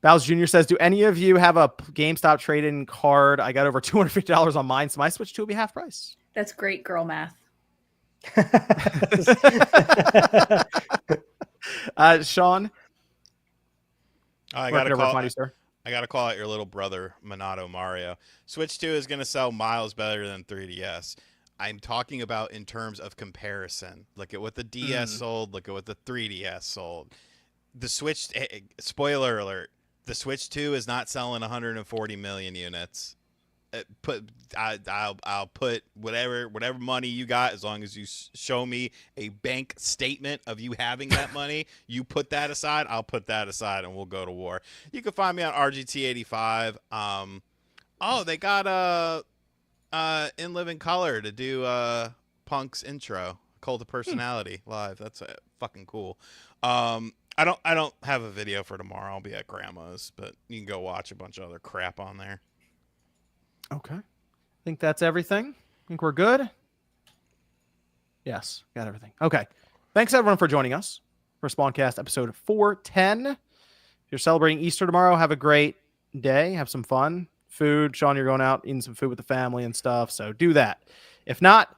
Bowles Jr. says, do any of you have a GameStop trade-in card? I got over $250 on mine, so my Switch 2 will be half price. That's great girl math. Sean? I got to call out your little brother, Minato Mario. Switch 2 is going to sell miles better than 3DS. I'm talking about in terms of comparison. Look at what the DS sold. Look at what the 3DS sold. The Switch, spoiler alert, the Switch 2 is not selling 140 million units. I'll put whatever money you got, as long as you show me a bank statement of you having that money. You put that aside, I'll put that aside, and we'll go to war. You can find me on RGT85. They got In Living Color to do Punk's intro, Cult of Personality live. That's fucking cool. I don't have a video for tomorrow. I'll be at grandma's, but you can go watch a bunch of other crap on there. Okay. I think that's everything. I think we're good. Yes, got everything. Okay. Thanks everyone for joining us for Spawncast episode 410. If you're celebrating Easter tomorrow, have a great day. Have some fun. Food. Sean, you're going out eating some food with the family and stuff, so do that. If not,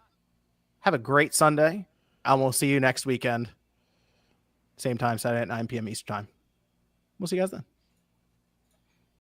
have a great Sunday, and we'll see you next weekend. Same time, Saturday at 9 p.m. Eastern time. We'll see you guys then.